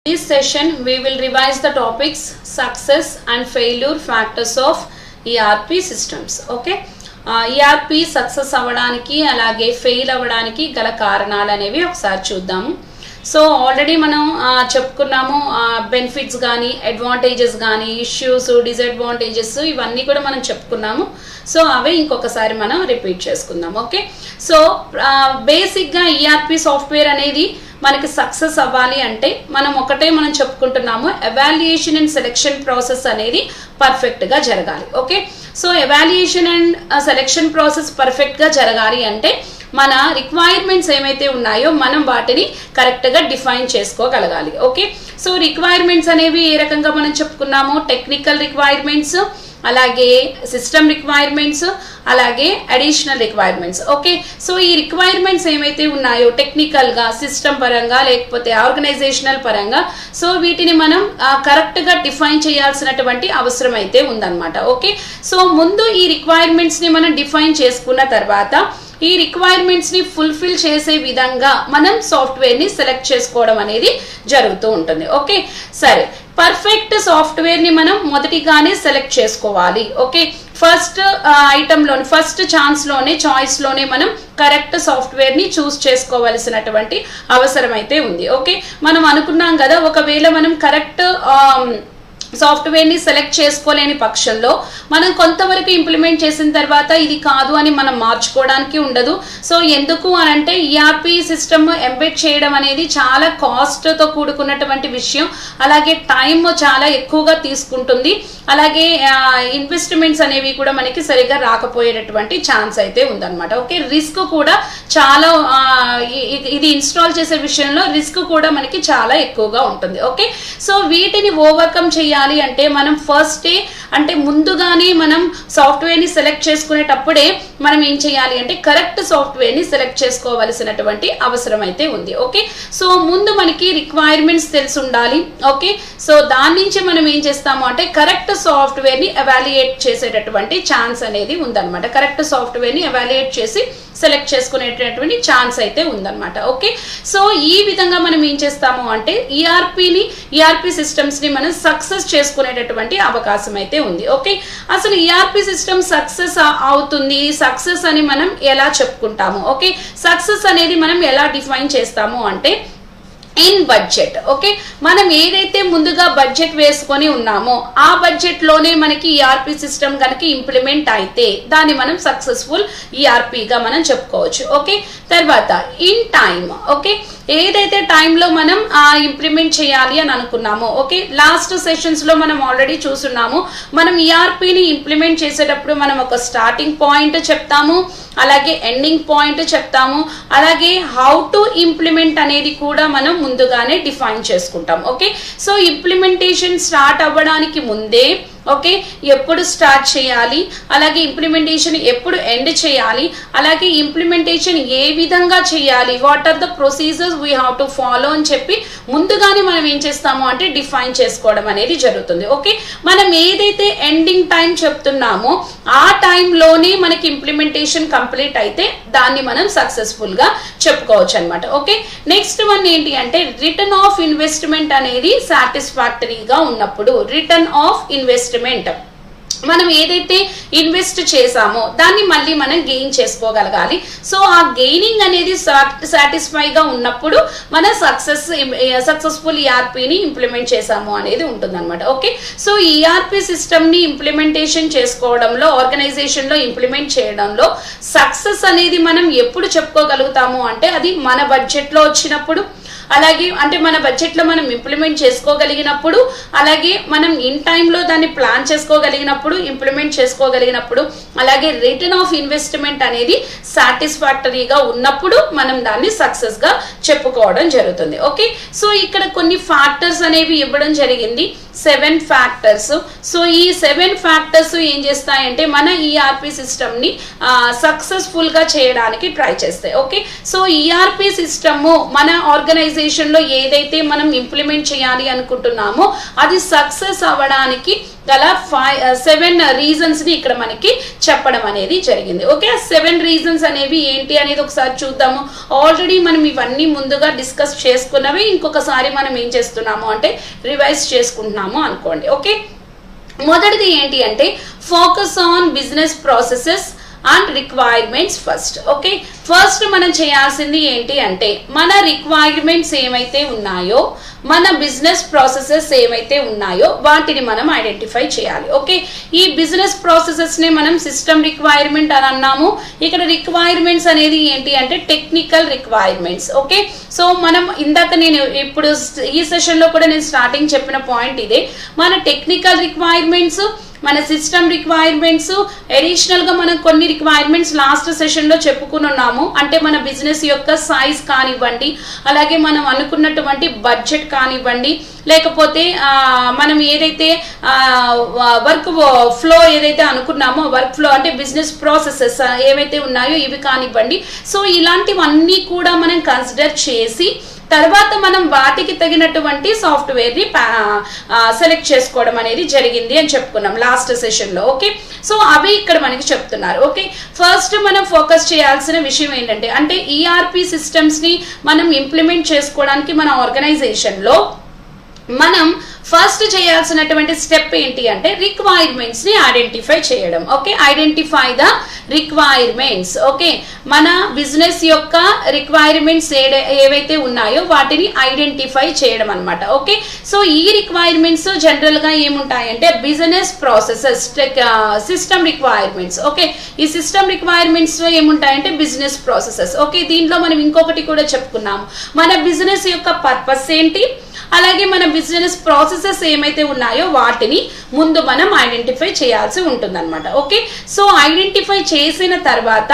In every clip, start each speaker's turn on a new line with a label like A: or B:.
A: This session we will revise the topics success and failure factors of ERP systems. Okay, ERP success avvadaniki alage fail avvadaniki gala karanaalu anevi okasari chuddam. So already manam చెప్పుకున్నాము benefits గాని advantages గాని issues disadvantages ఇవన్నీ కూడా మనం చెప్పుకున్నాము. So అవే ఇంకొకసారి మనం repeat చేసుకుందాం. ఓకే, సో బేసిక్ గా ERP సాఫ్ట్వేర్ అనేది మనకి సక్సెస్ అవ్వాలి అంటే మనం చెప్పుకుంటున్నాము, ఎవాల్యుయేషన్ అండ్ సెలెక్షన్ ప్రాసెస్ అనేది పర్ఫెక్ట్ గా జరగాలి. Okay, so evaluation and selection process perfect గా జరగాలి అంటే మన రిక్వైర్మెంట్స్ ఏమైతే ఉన్నాయో మనం వాటిని కరెక్ట్ గా డిఫైన్ చేసుకోగలగాలి. ఓకే, సో రిక్వైర్మెంట్స్ అనేవి ఏ రకంగా మనం చెప్పుకున్నాము, టెక్నికల్ రిక్వైర్మెంట్స్, అలాగే సిస్టమ్ రిక్వైర్మెంట్స్, అలాగే అడిషనల్ రిక్వైర్మెంట్స్. ఓకే, సో ఈ రిక్వైర్మెంట్స్ ఏమైతే ఉన్నాయో టెక్నికల్ గా, సిస్టమ్ పరంగా, లేకపోతే ఆర్గనైజేషనల్ పరంగా, సో వీటిని మనం కరెక్ట్ గా డిఫైన్ చేయాల్సినటువంటి అవసరం అయితే ఉందన్నమాట. ఓకే, సో ముందు ఈ రిక్వైర్మెంట్స్ ని మనం డిఫైన్ చేసుకున్న తర్వాత ఈ రిక్వైర్మెంట్స్ ని ఫుల్ఫిల్ చేసే విధంగా మనం సాఫ్ట్వేర్ ని సెలెక్ట్ చేసుకోవడం అనేది జరుగుతూ ఉంటుంది. ఓకే, సరే, పర్ఫెక్ట్ సాఫ్ట్వేర్ ని మనం మొదటిగానే సెలెక్ట్ చేసుకోవాలి. ఓకే, ఫస్ట్ ఐటమ్ లోనే, ఫస్ట్ ఛాన్స్ లోనే, చాయిస్ లోనే మనం కరెక్ట్ సాఫ్ట్వేర్ ని చూస్ చేసుకోవాల్సినటువంటి అవసరం అయితే ఉంది. ఓకే, మనం అనుకున్నాం కదా, ఒకవేళ మనం కరెక్ట్ సాఫ్ట్వేర్ ని సెలెక్ట్ చేసుకోలేని పక్షంలో మనం కొంతవరకు ఇంప్లిమెంట్ చేసిన తర్వాత ఇది కాదు అని మనం మార్చుకోవడానికి ఉండదు. సో ఎందుకు అని అంటే ERP సిస్టమ్ ఎంబెడ్ చేయడం అనేది చాలా కాస్ట్ తో కూడుకున్నటువంటి విషయం, అలాగే టైం చాలా ఎక్కువగా తీసుకుంటుంది, అలాగే ఇన్వెస్ట్మెంట్స్ అనేవి కూడా మనకి సరిగ్గా రాకపోయేటటువంటి ఛాన్స్ అయితే ఉందన్నమాట. ఓకే, రిస్క్ కూడా చాలా, ఇది ఇన్స్టాల్ చేసే విషయంలో రిస్క్ కూడా మనకి చాలా ఎక్కువగా ఉంటుంది. ఓకే, సో వీటిని ఓవర్కమ్ చేయాలి అంటే మనం ఫస్ట్ అంటే ముందుగానే మనం సాఫ్ట్వేర్ ని సెలెక్ట్ చేసుకునేటప్పుడే మనం ఏం చేయాలి అంటే కరెక్ట్ సాఫ్ట్వేర్ ని సెలెక్ట్ చేసుకోవాల్సినటువంటి అవసరం అయితే ఉంది. ఓకే, సో ముందు మనకి రిక్వైర్మెంట్స్ తెలిసి ఉండాలి. ఓకే, సో దాని నుంచి మనం ఏం చేస్తాము అంటే కరెక్ట్ సాఫ్ట్వేర్ ని ఎవాల్యుయేట్ చేసేటటువంటి ఛాన్స్ అనేది ఉందన్నమాట. కరెక్ట్ సాఫ్ట్వేర్ ని ఎవాల్యుయేట్ చేసి సెలెక్ట్ చేసుకునేటటువంటి ఛాన్స్ అయితే ఉందన్నమాట. ఓకే, సో ఈ విధంగా మనం ఏం చేస్తాము అంటే ERP సిస్టమ్స్ ని మనం సక్సెస్ చేసుకునేటటువంటి అవకాశం అయితే ఉంది. ఓకే, అసలు ERP సిస్టమ్ సక్సెస్ అవుతుంది, సక్సెస్ అని మనం ఎలా చెప్పుకుంటాము? ఓకే, సక్సెస్ అనేది మనం ఎలా డిఫైన్ చేస్తాము అంటే ఇన్ బడ్జెట్. ఓకే, మనం ఏదైతే ముందుగా బడ్జెట్ వేసుకొని ఉన్నామో ఆ బడ్జెట్ లోనే మనకి ERP సిస్టమ్ కనుక ఇంప్లిమెంట్ అయితే దాన్ని మనం సక్సెస్ఫుల్ ERP గా మనం చెప్పుకోవచ్చు. ఓకే, తర్వాత ఇన్ టైమ్. ఓకే, ఏదైతే టైంలో మనం ఇంప్లిమెంట్ చేయాలి అని అనుకున్నామో, ఓకే, లాస్ట్ సెషన్స్ లో మనం ఆల్రెడీ చూస్తున్నాము, మనం ERP ని ఇంప్లిమెంట్ చేసేటప్పుడు మనం ఒక స్టార్టింగ్ పాయింట్ చెప్తాము, అలాగే ఎండింగ్ పాయింట్ చెప్తాము, అలాగే హౌ టు ఇంప్లిమెంట్ అనేది కూడా మనం ముందుగానే డిఫైన్ చేసుకుంటాం. ఓకే, సో ఇంప్లిమెంటేషన్ స్టార్ట్ అవ్వడానికి ముందే ఓకే ఎప్పుడు స్టార్ట్ చేయాలి, అలాగే ఇంప్లిమెంటేషన్ ఎప్పుడు ఎండ్ చేయాలి, అలాగే ఇంప్లిమెంటేషన్ ఏ విధంగా చేయాలి, what are the procedures we have to follow అని చెప్పి ముందుగానే మనం ఏం చేస్తాము అంటే డిఫైన్ చేసుకోవడం అనేది జరుగుతుంది. ఓకే, మనం ఏదైతే ఎండింగ్ టైం చెప్తున్నామో ఆ టైంలోనే మనకి ఇంప్లిమెంటేషన్ కంప్లీట్ అయితే దాన్ని మనం సక్సెస్ఫుల్ గా చెప్పుకోవచ్చు అనమాట. ఓకే, నెక్స్ట్ వన్ ఏంటి అంటే రిటర్న్ ఆఫ్ ఇన్వెస్ట్మెంట్ అనేది సాటిస్ఫాక్టరీగా ఉన్నప్పుడు, రిటర్న్ ఆఫ్ ఇన్వెస్ట్మెంట్ మనం ఏదైతే ఇన్వెస్ట్ చేసామో దాన్ని మళ్ళీ మనం గెయిన్ చేసుకోగలగాలి. సో ఆ గెయినింగ్ అనేది సాటిస్ఫైగా ఉన్నప్పుడు మన సక్సెస్ఫుల్ ERP ని ఇంప్లిమెంట్ చేసాము అనేది ఉంటుంది అనమాట. ఓకే, సో ERP సిస్టమ్ ని ఇంప్లిమెంటేషన్ చేసుకోవడంలో, ఆర్గనైజేషన్ లో ఇంప్లిమెంట్ చేయడంలో సక్సెస్ అనేది మనం ఎప్పుడు చెప్పుకోగలుగుతాము అంటే అది మన బడ్జెట్ లో వచ్చినప్పుడు, అలాగే అంటే మన బడ్జెట్ లో మనం ఇంప్లిమెంట్ చేసుకోగలిగినప్పుడు, అలాగే మనం ఇన్ టైంలో దాన్ని ప్లాన్ చేసుకోగలిగినప్పుడు, ఇంప్లిమెంట్ చేసుకోగలిగినప్పుడు, అలాగే రిటర్న్ ఆఫ్ ఇన్వెస్ట్మెంట్ అనేది సాటిస్ఫాక్టరీగా ఉన్నప్పుడు మనం దాన్ని సక్సెస్ గా చెప్పుకోవడం జరుగుతుంది. ఓకే, సో ఇక్కడ కొన్ని ఫ్యాక్టర్స్ అనేవి ఇవ్వడం జరిగింది, 7 ఫ్యాక్టర్స్. సో ఈ 7 ఫ్యాక్టర్స్ ఏం చేస్తాయంటే మన ERP సిస్టమ్ ని సక్సెస్ఫుల్ గా చేయడానికి ట్రై చేస్తాయి. ఓకే, సో ERP సిస్టమ్ మన ఆర్గనైజేషన్ లో ఏదైతే మనం ఇంప్లిమెంట్ చేయాలి అనుకుంటున్నామో అది సక్సెస్ అవ్వడానికి గల 7 రీజన్స్ ని ఇక్కడ మనకి చెప్పడం అనేది జరిగింది. ఓకే, 7 రీజన్స్ అనేవి ఏంటి అనేది ఒకసారి చూద్దాము. ఆల్రెడీ మనం ఇవన్నీ ముందుగా డిస్కస్ చేసుకున్నవి ఇంకొకసారి మనం ఏం చేస్తున్నాము అంటే రివైజ్ చేసుకుంటున్నాము అనుకోండి. ఓకే, మొదటిది ఏంటి అంటే focus on business processes and requirements first. Okay, first మనం చేయాల్సింది ఏంటి అంటే మన రిక్వైర్మెంట్స్ ఏమైతే ఉన్నాయో, మన బిజినెస్ ప్రాసెసెస్ ఏమైతే ఉన్నాయో వాటిని మనం ఐడెంటిఫై చేయాలి. ఓకే, ఈ బిజినెస్ ప్రాసెసెస్ నే మనం సిస్టమ్ రిక్వైర్మెంట్ అని అన్నాము. ఇక్కడ రిక్వైర్మెంట్స్ అనేది ఏంటి అంటే టెక్నికల్ రిక్వైర్మెంట్స్. ఓకే, సో మనం ఇందాక నేను ఇప్పుడు ఈ సెషన్ లో కూడా నేను స్టార్టింగ్ చెప్పిన పాయింట్ ఇదే. మన టెక్నికల్ రిక్వైర్మెంట్స్, మన సిస్టమ్ రిక్వైర్మెంట్స్, అడిషనల్ గా మనం కొన్ని రిక్వైర్మెంట్స్ లాస్ట్ సెషన్ లో చెప్పుకుని ఉన్నాము. అంటే మన బిజినెస్ యొక్క సైజ్ కానివ్వండి, అలాగే మనం అనుకున్నటువంటి బడ్జెట్ కానివ్వండి, లేకపోతే మనం ఏదైతే వర్క్ ఫ్లో ఏదైతే అనుకున్నామో, వర్క్ ఫ్లో అంటే బిజినెస్ ప్రాసెసెస్ ఏవైతే ఉన్నాయో ఇవి కానివ్వండి. సో ఇలాంటివన్నీ కూడా మనం కన్సిడర్ చేసి తర్వాత మనం వాటికి తగినటువంటి సాఫ్ట్వేర్ ని సెలెక్ట్ చేసుకోవడం అనేది జరిగింది అని చెప్పుకున్నాం లాస్ట్ సెషన్ లో. ఓకే, సో అవి ఇక్కడ మనకి చెప్తున్నారు. ఓకే, ఫస్ట్ మనం ఫోకస్ చేయాల్సిన విషయం ఏంటంటే అంటే ఈఆర్పి సిస్టమ్స్ ని మనం ఇంప్లిమెంట్ చేసుకోవడానికి మన ఆర్గనైజేషన్ లో మనం ఫస్ట్ చేయాల్సినటువంటి స్టెప్ ఏంటి అంటే రిక్వైర్మెంట్స్ ని ఐడెంటిఫై చేయడం. Okay, identify the requirements. Okay, మన బిజినెస్ యొక్క రిక్వైర్మెంట్స్ ఏవైతే ఉన్నాయో వాటిని ఐడెంటిఫై చేయడం అన్నమాట. ఓకే, సో ఈ రిక్వైర్మెంట్స్ జనరల్ గా ఏముంటాయంటే business processes, system requirements. Okay, ఈ సిస్టమ్ రిక్వైర్మెంట్స్ లో ఏముంటాయంటే బిజినెస్ ప్రాసెసెస్. ఓకే, దీంట్లో మనం ఇంకొకటి కూడా చెప్పుకున్నాము, మన బిజినెస్ యొక్క పర్పస్ ఏంటి, అలాగే మన బిజినెస్ ప్రాసెసెస్ ఏమైతే ఉన్నాయో వాటిని ముందు మనం ఐడెంటిఫై చేయాల్సి ఉంటుంది అనమాట. ఓకే, సో ఐడెంటిఫై చేసిన తర్వాత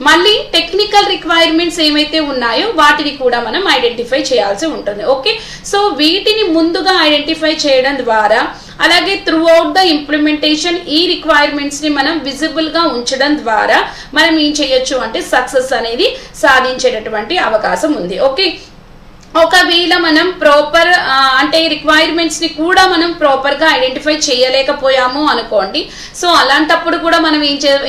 A: మళ్ళీ టెక్నికల్ రిక్వైర్మెంట్స్ ఏమైతే ఉన్నాయో వాటిని కూడా మనం ఐడెంటిఫై చేయాల్సి ఉంటుంది. ఓకే, సో వీటిని ముందుగా ఐడెంటిఫై చేయడం ద్వారా అలాగే త్రూ అవుట్ ద ఇంప్లిమెంటేషన్ ఈ రిక్వైర్మెంట్స్ ని మనం విజిబుల్ గా ఉంచడం ద్వారా మనం ఏం చేయొచ్చు అంటే సక్సెస్ అనేది సాధించేటటువంటి అవకాశం ఉంది. ఓకే, ఒకవేళ మనం ప్రాపర్ అంటే రిక్వైర్మెంట్స్ ని కూడా మనం ప్రాపర్ గా ఐడెంటిఫై చేయలేకపోయాము అనుకోండి, సో అలాంటప్పుడు కూడా మనం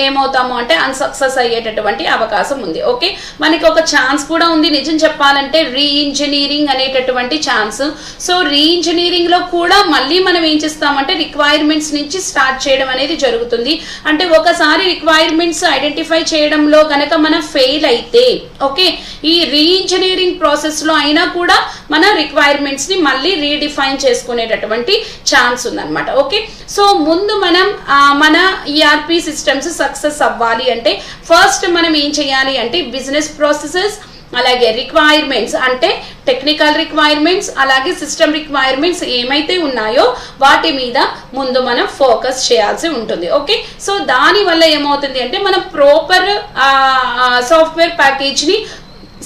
A: ఏమవుతాము అంటే అన్సక్సెస్ అయ్యేటటువంటి అవకాశం ఉంది. ఓకే, మనకి ఒక ఛాన్స్ కూడా ఉంది నిజం చెప్పాలంటే రీఇంజనీరింగ్ అనేటటువంటి ఛాన్స్. సో రీఇంజనీరింగ్ లో కూడా మళ్ళీ మనం ఏం చేస్తామంటే రిక్వైర్మెంట్స్ నుంచి స్టార్ట్ చేయడం అనేది జరుగుతుంది. అంటే ఒకసారి రిక్వైర్మెంట్స్ ఐడెంటిఫై చేయడంలో గనక మనం ఫెయిల్ అయితే ఓకే, ఈ రీఇంజనీరింగ్ ప్రాసెస్ లో అయినా కూడా మన రిక్వైర్మెంట్స్ ని మళ్ళీ రీడిఫైన్ చేసుకునేటటువంటి ఛాన్స్ ఉందన్నమాట. ఓకే, సో ముందు మనం మన ఈఆర్పి సిస్టమ్స్ సక్సెస్ అవ్వాలి అంటే ఫస్ట్ మనం ఏం చేయాలి అంటే బిజినెస్ ప్రాసెసెస్, అలాగే రిక్వైర్మెంట్స్ అంటే టెక్నికల్ రిక్వైర్మెంట్స్, అలాగే సిస్టమ్ రిక్వైర్మెంట్స్ ఏమైతే ఉన్నాయో వాటి మీద ముందు మనం ఫోకస్ చేయాల్సి ఉంటుంది. ఓకే, సో దాని వల్ల ఏమవుతుంది అంటే మనం ప్రాపర్ సాఫ్ట్వేర్ ప్యాకేజ్ ని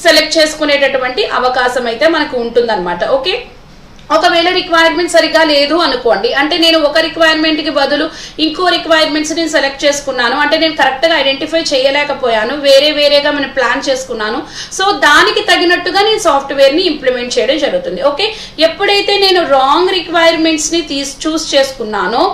A: సెలెక్ట్ చేసుకునేటటువంటి అవకాశం అయితే మనకు ఉంటుందన్నమాట. ఓకే, ఒకవేళ రిక్వైర్మెంట్ సరిగా లేదు అనుకోండి, అంటే నేను ఒక రిక్వైర్మెంట్ కి బదులు ఇంకో రిక్వైర్మెంట్స్ నేను సెలెక్ట్ చేసుకున్నాను, అంటే నేను కరెక్ట్ గా ఐడెంటిఫై చేయలేకపోయాను, వేరేగా మనం ప్లాన్ చేసుకున్నాను, సో దానికి తగినట్టుగా నేను సాఫ్ట్వేర్ ని ఇంప్లిమెంట్ చేయడం జరుగుతుంది. ఓకే, ఎప్పుడైతే నేను రాంగ్ రిక్వైర్మెంట్స్ ని చూస్ చేసుకున్నానో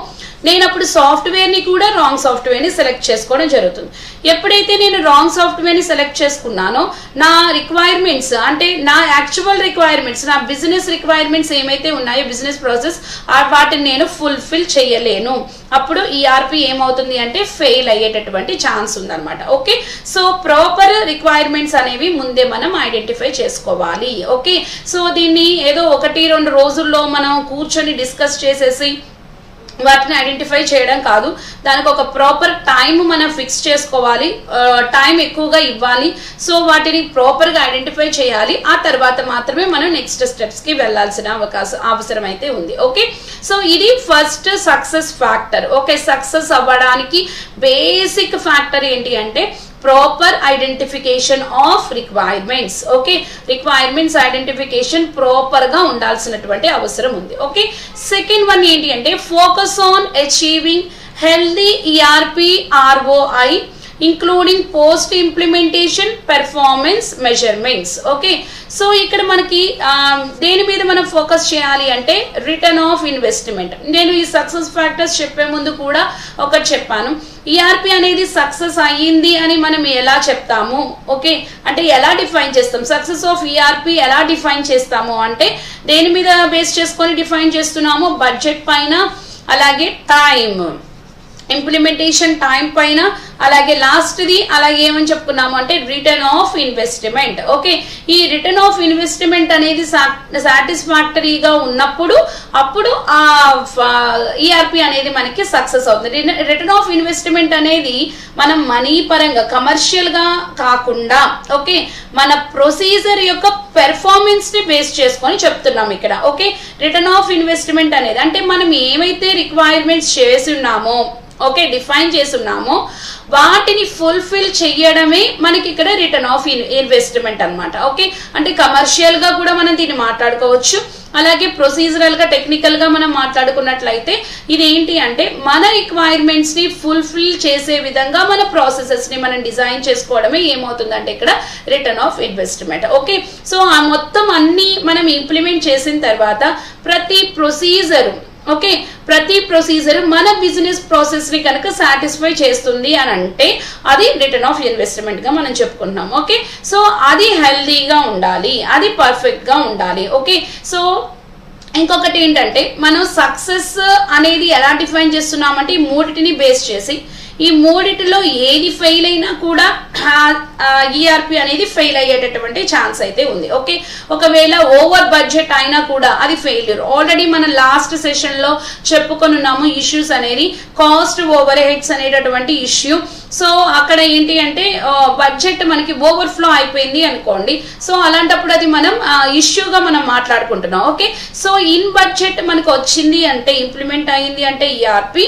A: నేను అప్పుడు సాఫ్ట్వేర్ ని కూడా రాంగ్ సాఫ్ట్వేర్ ని సెలెక్ట్ చేసుకోవడం జరుగుతుంది. ఎప్పుడైతే నేను రాంగ్ సాఫ్ట్వేర్ ని సెలెక్ట్ చేసుకున్నానో నా రిక్వైర్మెంట్స్ అంటే నా యాక్చువల్ రిక్వైర్మెంట్స్, నా బిజినెస్ రిక్వైర్మెంట్స్ ఏమైతే ఉన్నాయో బిజినెస్ ప్రాసెస్ వాటిని నేను ఫుల్ఫిల్ చేయలేను. అప్పుడు ఈఆర్పి ఏమవుతుంది అంటే ఫెయిల్ అయ్యేటటువంటి ఛాన్స్ ఉందన్నమాట. ఓకే, సో ప్రాపర్ రిక్వైర్మెంట్స్ అనేవి ముందే మనం ఐడెంటిఫై చేసుకోవాలి. ఓకే, సో దీన్ని ఏదో 1-2 రోజుల్లో మనం కూర్చొని డిస్కస్ చేసేసి వాటిని ఐడెంటిఫై చేయడం కాదు, దానికి ఒక ప్రాపర్ టైం మనం ఫిక్స్ చేసుకోవాలి, టైం ఎక్కువగా ఇవ్వాలి. సో వాటిని ప్రాపర్ గా ఐడెంటిఫై చేయాలి, ఆ తర్వాత మాత్రమే మనం నెక్స్ట్ స్టెప్స్ కి వెళ్లాల్సిన అవసరం అయితే ఉంది. ఓకే, సో ఇది first success factor. Okay, success అవ్వడానికి బేసిక్ ఫ్యాక్టర్ ఏంటి అంటే proper identification of requirements. Okay, requirements identification proper గా ఉండాల్సినటువంటి అవసరం ఉంది. ఓకే, సెకండ్ వన్ ఏంటి అంటే focus on achieving healthy ERP ROI including post implementation performance measurements. Okay, so ఇక్కడ మనకి దేని మీద మనం ఫోకస్ చేయాలి అంటే రిటర్న్ ఆఫ్ ఇన్వెస్ట్మెంట్. నేను ఈ సక్సెస్ ఫ్యాక్టర్స్ చెప్పే ముందు కూడా ఒకటి చెప్పాను, ఈఆర్పి అనేది సక్సెస్ అయ్యింది అని మనం ఎలా చెప్తాము, ఓకే, అంటే ఎలా డిఫైన్ చేస్తాం, సక్సెస్ ఆఫ్ ఈఆర్పి ఎలా డిఫైన్ చేస్తాము అంటే దేని మీద బేస్ చేసుకొని డిఫైన్ చేస్తున్నాము, బడ్జెట్ పైన, అలాగే టైం, ఇంప్లిమెంటేషన్ టైం పైన, అలాగే లాస్ట్ది అలాగే ఏమని చెప్పుకున్నాము అంటే రిటర్న్ ఆఫ్ ఇన్వెస్ట్మెంట్. ఓకే, ఈ రిటర్న్ ఆఫ్ ఇన్వెస్ట్మెంట్ అనేది సాటిస్ఫాక్టరీగా ఉన్నప్పుడు అప్పుడు ఆ ఈఆర్పి అనేది మనకి సక్సెస్ అవుతుంది. రిటర్న్ ఆఫ్ ఇన్వెస్ట్మెంట్ అనేది మనం మనీ పరంగా కమర్షియల్ గా కాకుండా, ఓకే, మన ప్రొసీజర్ యొక్క పెర్ఫార్మెన్స్ ని బేస్ చేసుకొని చెప్తున్నాం ఇక్కడ. ఓకే, రిటర్న్ ఆఫ్ ఇన్వెస్ట్మెంట్ అనేది అంటే మనం ఏమైతే రిక్వైర్మెంట్స్ చేసి ఉన్నామో, ఓకే, డిఫైన్ చేస్తున్నామో వాటిని ఫుల్ఫిల్ చేయడమే మనకి ఇక్కడ రిటర్న్ ఆఫ్ ఇన్వెస్ట్మెంట్ అన్నమాట. ఓకే, అంటే కమర్షియల్ గా కూడా మనం దీన్ని మాట్లాడుకోవచ్చు, అలాగే ప్రొసీజరల్ గా టెక్నికల్ గా మనం మాట్లాడుకున్నట్లయితే ఇది ఏంటి అంటే మన రిక్వైర్మెంట్స్ ని ఫుల్ఫిల్ చేసే విధంగా మన ప్రాసెసెస్ ని మనం డిజైన్ చేసుకోవడమే ఏమవుతుందంటే ఇక్కడ return of investment. Okay, so ఆ మొత్తం అన్ని మనం ఇంప్లిమెంట్ చేసిన తర్వాత ప్రతి ప్రొసీజర్, ఓకే, ప్రతి ప్రొసీజర్ మన బిజినెస్ ప్రాసెస్ ని కనుక సాటిస్ఫై చేస్తుంది అని అంటే అది రిటర్న్ ఆఫ్ ఇన్వెస్ట్మెంట్ గా మనం చెప్పుకుంటున్నాం. ఓకే, సో అది హెల్దీగా ఉండాలి, అది పర్ఫెక్ట్ గా ఉండాలి. ఓకే, సో ఇంకొకటి ఏంటంటే మనం సక్సెస్ అనేది ఎలా డిఫైన్ చేస్తున్నామంటే ఈ మూడిటిని బేస్ చేసి, ఈ మూడిటిలో ఏది ఫెయిల్ అయినా కూడా ఈఆర్పి అనేది ఫెయిల్ అయ్యేటటువంటి ఛాన్స్ అయితే ఉంది. ఓకే, ఒకవేళ ఓవర్ బడ్జెట్ అయినా కూడా అది ఫెయిల్యూర్. ఆల్రెడీ మనం లాస్ట్ సెషన్ లో చెప్పుకొనున్నాము ఇష్యూస్ అనేది కాస్ట్ ఓవర్ హెడ్స్ అనేటటువంటి ఇష్యూ. సో అక్కడ ఏంటి అంటే బడ్జెట్ మనకి ఓవర్ఫ్లో అయిపోయింది అనుకోండి, సో అలాంటప్పుడు అది మనం ఇష్యూగా మనం మాట్లాడుకుంటున్నాం. ఓకే, సో ఇన్ బడ్జెట్ మనకు వచ్చింది అంటే ఇంప్లిమెంట్ అయింది అంటే ఈఆర్పి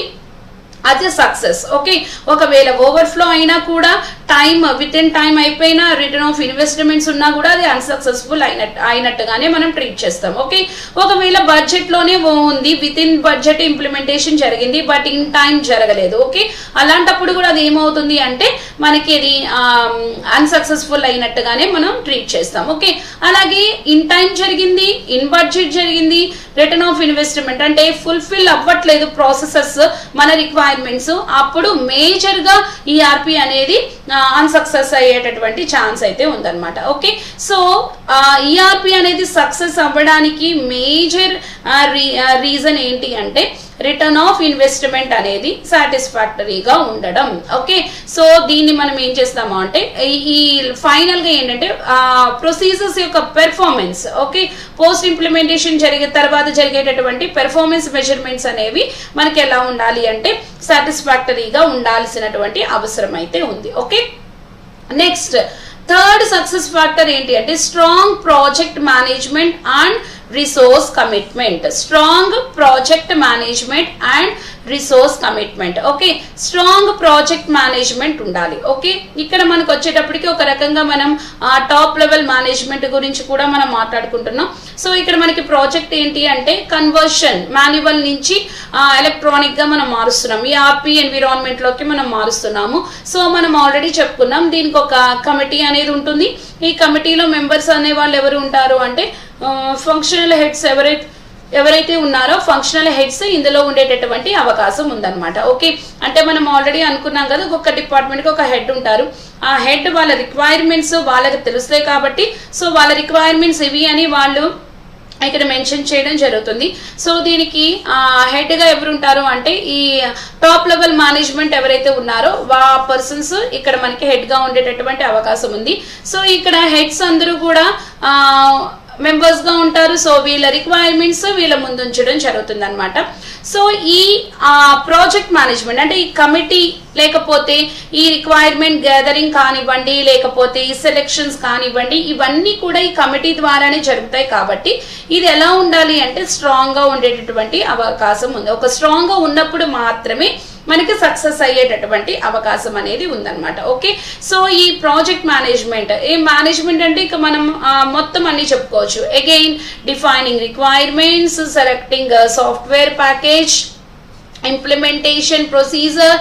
A: అది సక్సెస్. ఓకే, ఒకవేళ ఓవర్ఫ్లో అయినా కూడా టైం విత్ ఇన్ టైం అయిపోయినా రిటర్న్ ఆఫ్ ఇన్వెస్ట్మెంట్స్ ఉన్నా కూడా అది అన్సక్సెస్ఫుల్ అయినట్టుగానే మనం ట్రీట్ చేస్తాం. ఓకే, ఒకవేళ బడ్జెట్ లోనే ఉంది, విత్ ఇన్ బడ్జెట్ ఇంప్లిమెంటేషన్ జరిగింది బట్ ఇన్ టైం జరగలేదు. ఓకే, అలాంటప్పుడు కూడా అది ఏమవుతుంది అంటే మనకి అది అన్సక్సెస్ఫుల్ అయినట్టుగానే మనం ట్రీట్ చేస్తాం. ఓకే, అలాగే ఇన్ టైం జరిగింది, ఇన్ బడ్జెట్ జరిగింది, రిటర్న్ ఆఫ్ ఇన్వెస్ట్మెంట్ అంటే ఫుల్ఫిల్ అవ్వట్లేదు ప్రాసెసెస్ మన రిక్వైర్మెంట్స్, అప్పుడు మేజర్ గా ఈఆర్పి అనేది అన్సక్సెస్ అయ్యేటటువంటి ఛాన్స్ అయితే ఉందన్నమాట. ఓకే, సో ఈఆర్పి అనేది సక్సెస్ అవ్వడానికి మేజర్ రీజన్ ఏంటి అంటే రిటర్న్ ఆఫ్ ఇన్వెస్ట్మెంట్ అనేది సాటిస్ఫాక్టరీగా ఉండడం. ఓకే, సో దీన్ని మనం ఏం చేస్తాము అంటే ఈ ఫైనల్ గా ఏంటంటే ప్రొసీజర్స్ యొక్క పెర్ఫార్మెన్స్, ఓకే, పోస్ట్ ఇంప్లిమెంటేషన్ జరిగిన తర్వాత జరిగేటటువంటి పెర్ఫార్మెన్స్ మెజర్మెంట్స్ అనేవి మనకి ఎలా ఉండాలి అంటే సాటిస్ఫాక్టరీగా ఉండాల్సినటువంటి అవసరం అయితే ఉంది. Okay, next third success factor ఏంటి అంటే strong project management and resource commitment. Strong project management and resource commitment. Okay, strong project management ఉండాలి. ఓకే, ఇక్కడ మనకు వచ్చేటప్పటికి ఒక రకంగా మనం టాప్ లెవెల్ మేనేజ్మెంట్ గురించి కూడా మనం మాట్లాడుకుంటున్నాం. సో ఇక్కడ మనకి ప్రాజెక్ట్ ఏంటి అంటే కన్వర్షన్ మాన్యువల్ నుంచి ఎలక్ట్రానిక్ గా మనం మారుస్తున్నాం, ఈఆర్పి ఎన్విరాన్మెంట్ లోకి మనం మారుస్తున్నాము. సో మనం ఆల్రెడీ చెప్పుకున్నాం దీనికి ఒక కమిటీ అనేది ఉంటుంది. ఈ కమిటీలో మెంబర్స్ అనే వాళ్ళు ఎవరు ఉంటారు అంటే ఫంక్షనల్ హెడ్స్ ఎవరైతే ఉన్నారో ఫంక్షనల్ హెడ్స్ ఇందులో ఉండేటటువంటి అవకాశం ఉందన్నమాట. ఓకే, అంటే మనం ఆల్రెడీ అనుకున్నాం కదా ఒక్కొక్క డిపార్ట్మెంట్ కి ఒక హెడ్ ఉంటారు, ఆ హెడ్ వాళ్ళ రిక్వైర్మెంట్స్ వాళ్ళకి తెలుస్తాయి కాబట్టి సో వాళ్ళ రిక్వైర్మెంట్స్ ఇవి అని వాళ్ళు ఇక్కడ మెన్షన్ చేయడం జరుగుతుంది. సో దీనికి హెడ్ గా ఎవరు ఉంటారు అంటే ఈ టాప్ లెవెల్ మేనేజ్మెంట్ ఎవరైతే ఉన్నారో ఆ పర్సన్స్ ఇక్కడ మనకి హెడ్ గా ఉండేటటువంటి అవకాశం ఉంది. సో ఇక్కడ హెడ్స్ అందరూ కూడా మెంబర్స్ గా ఉంటారు. సో వీళ్ళ రిక్వైర్మెంట్స్ వీళ్ళ ముందు ఉంచడం జరుగుతుంది అనమాట. సో ఈ ప్రాజెక్ట్ మేనేజ్మెంట్ అంటే ఈ కమిటీ లేకపోతే ఈ రిక్వైర్మెంట్ గ్యాదరింగ్ కానివ్వండి లేకపోతే ఈ సెలెక్షన్స్ కానివ్వండి ఇవన్నీ కూడా ఈ కమిటీ ద్వారానే జరుగుతాయి కాబట్టి ఇది ఎలా ఉండాలి అంటే స్ట్రాంగ్ గా ఉండేటటువంటి అవకాశం ఉంది. ఒక స్ట్రాంగ్ గా ఉన్నప్పుడు మాత్రమే మనకి సక్సెస్ అయ్యేటటువంటి అవకాశం అనేది ఉందన్నమాట. ఓకే, సో ఈ ప్రాజెక్ట్ మేనేజ్మెంట్ ఏ మేనేజ్మెంట్ అంటే ఇక మనం మొత్తం అన్ని చెప్పుకోవచ్చు. Again defining requirements, selecting software package, implementation procedure,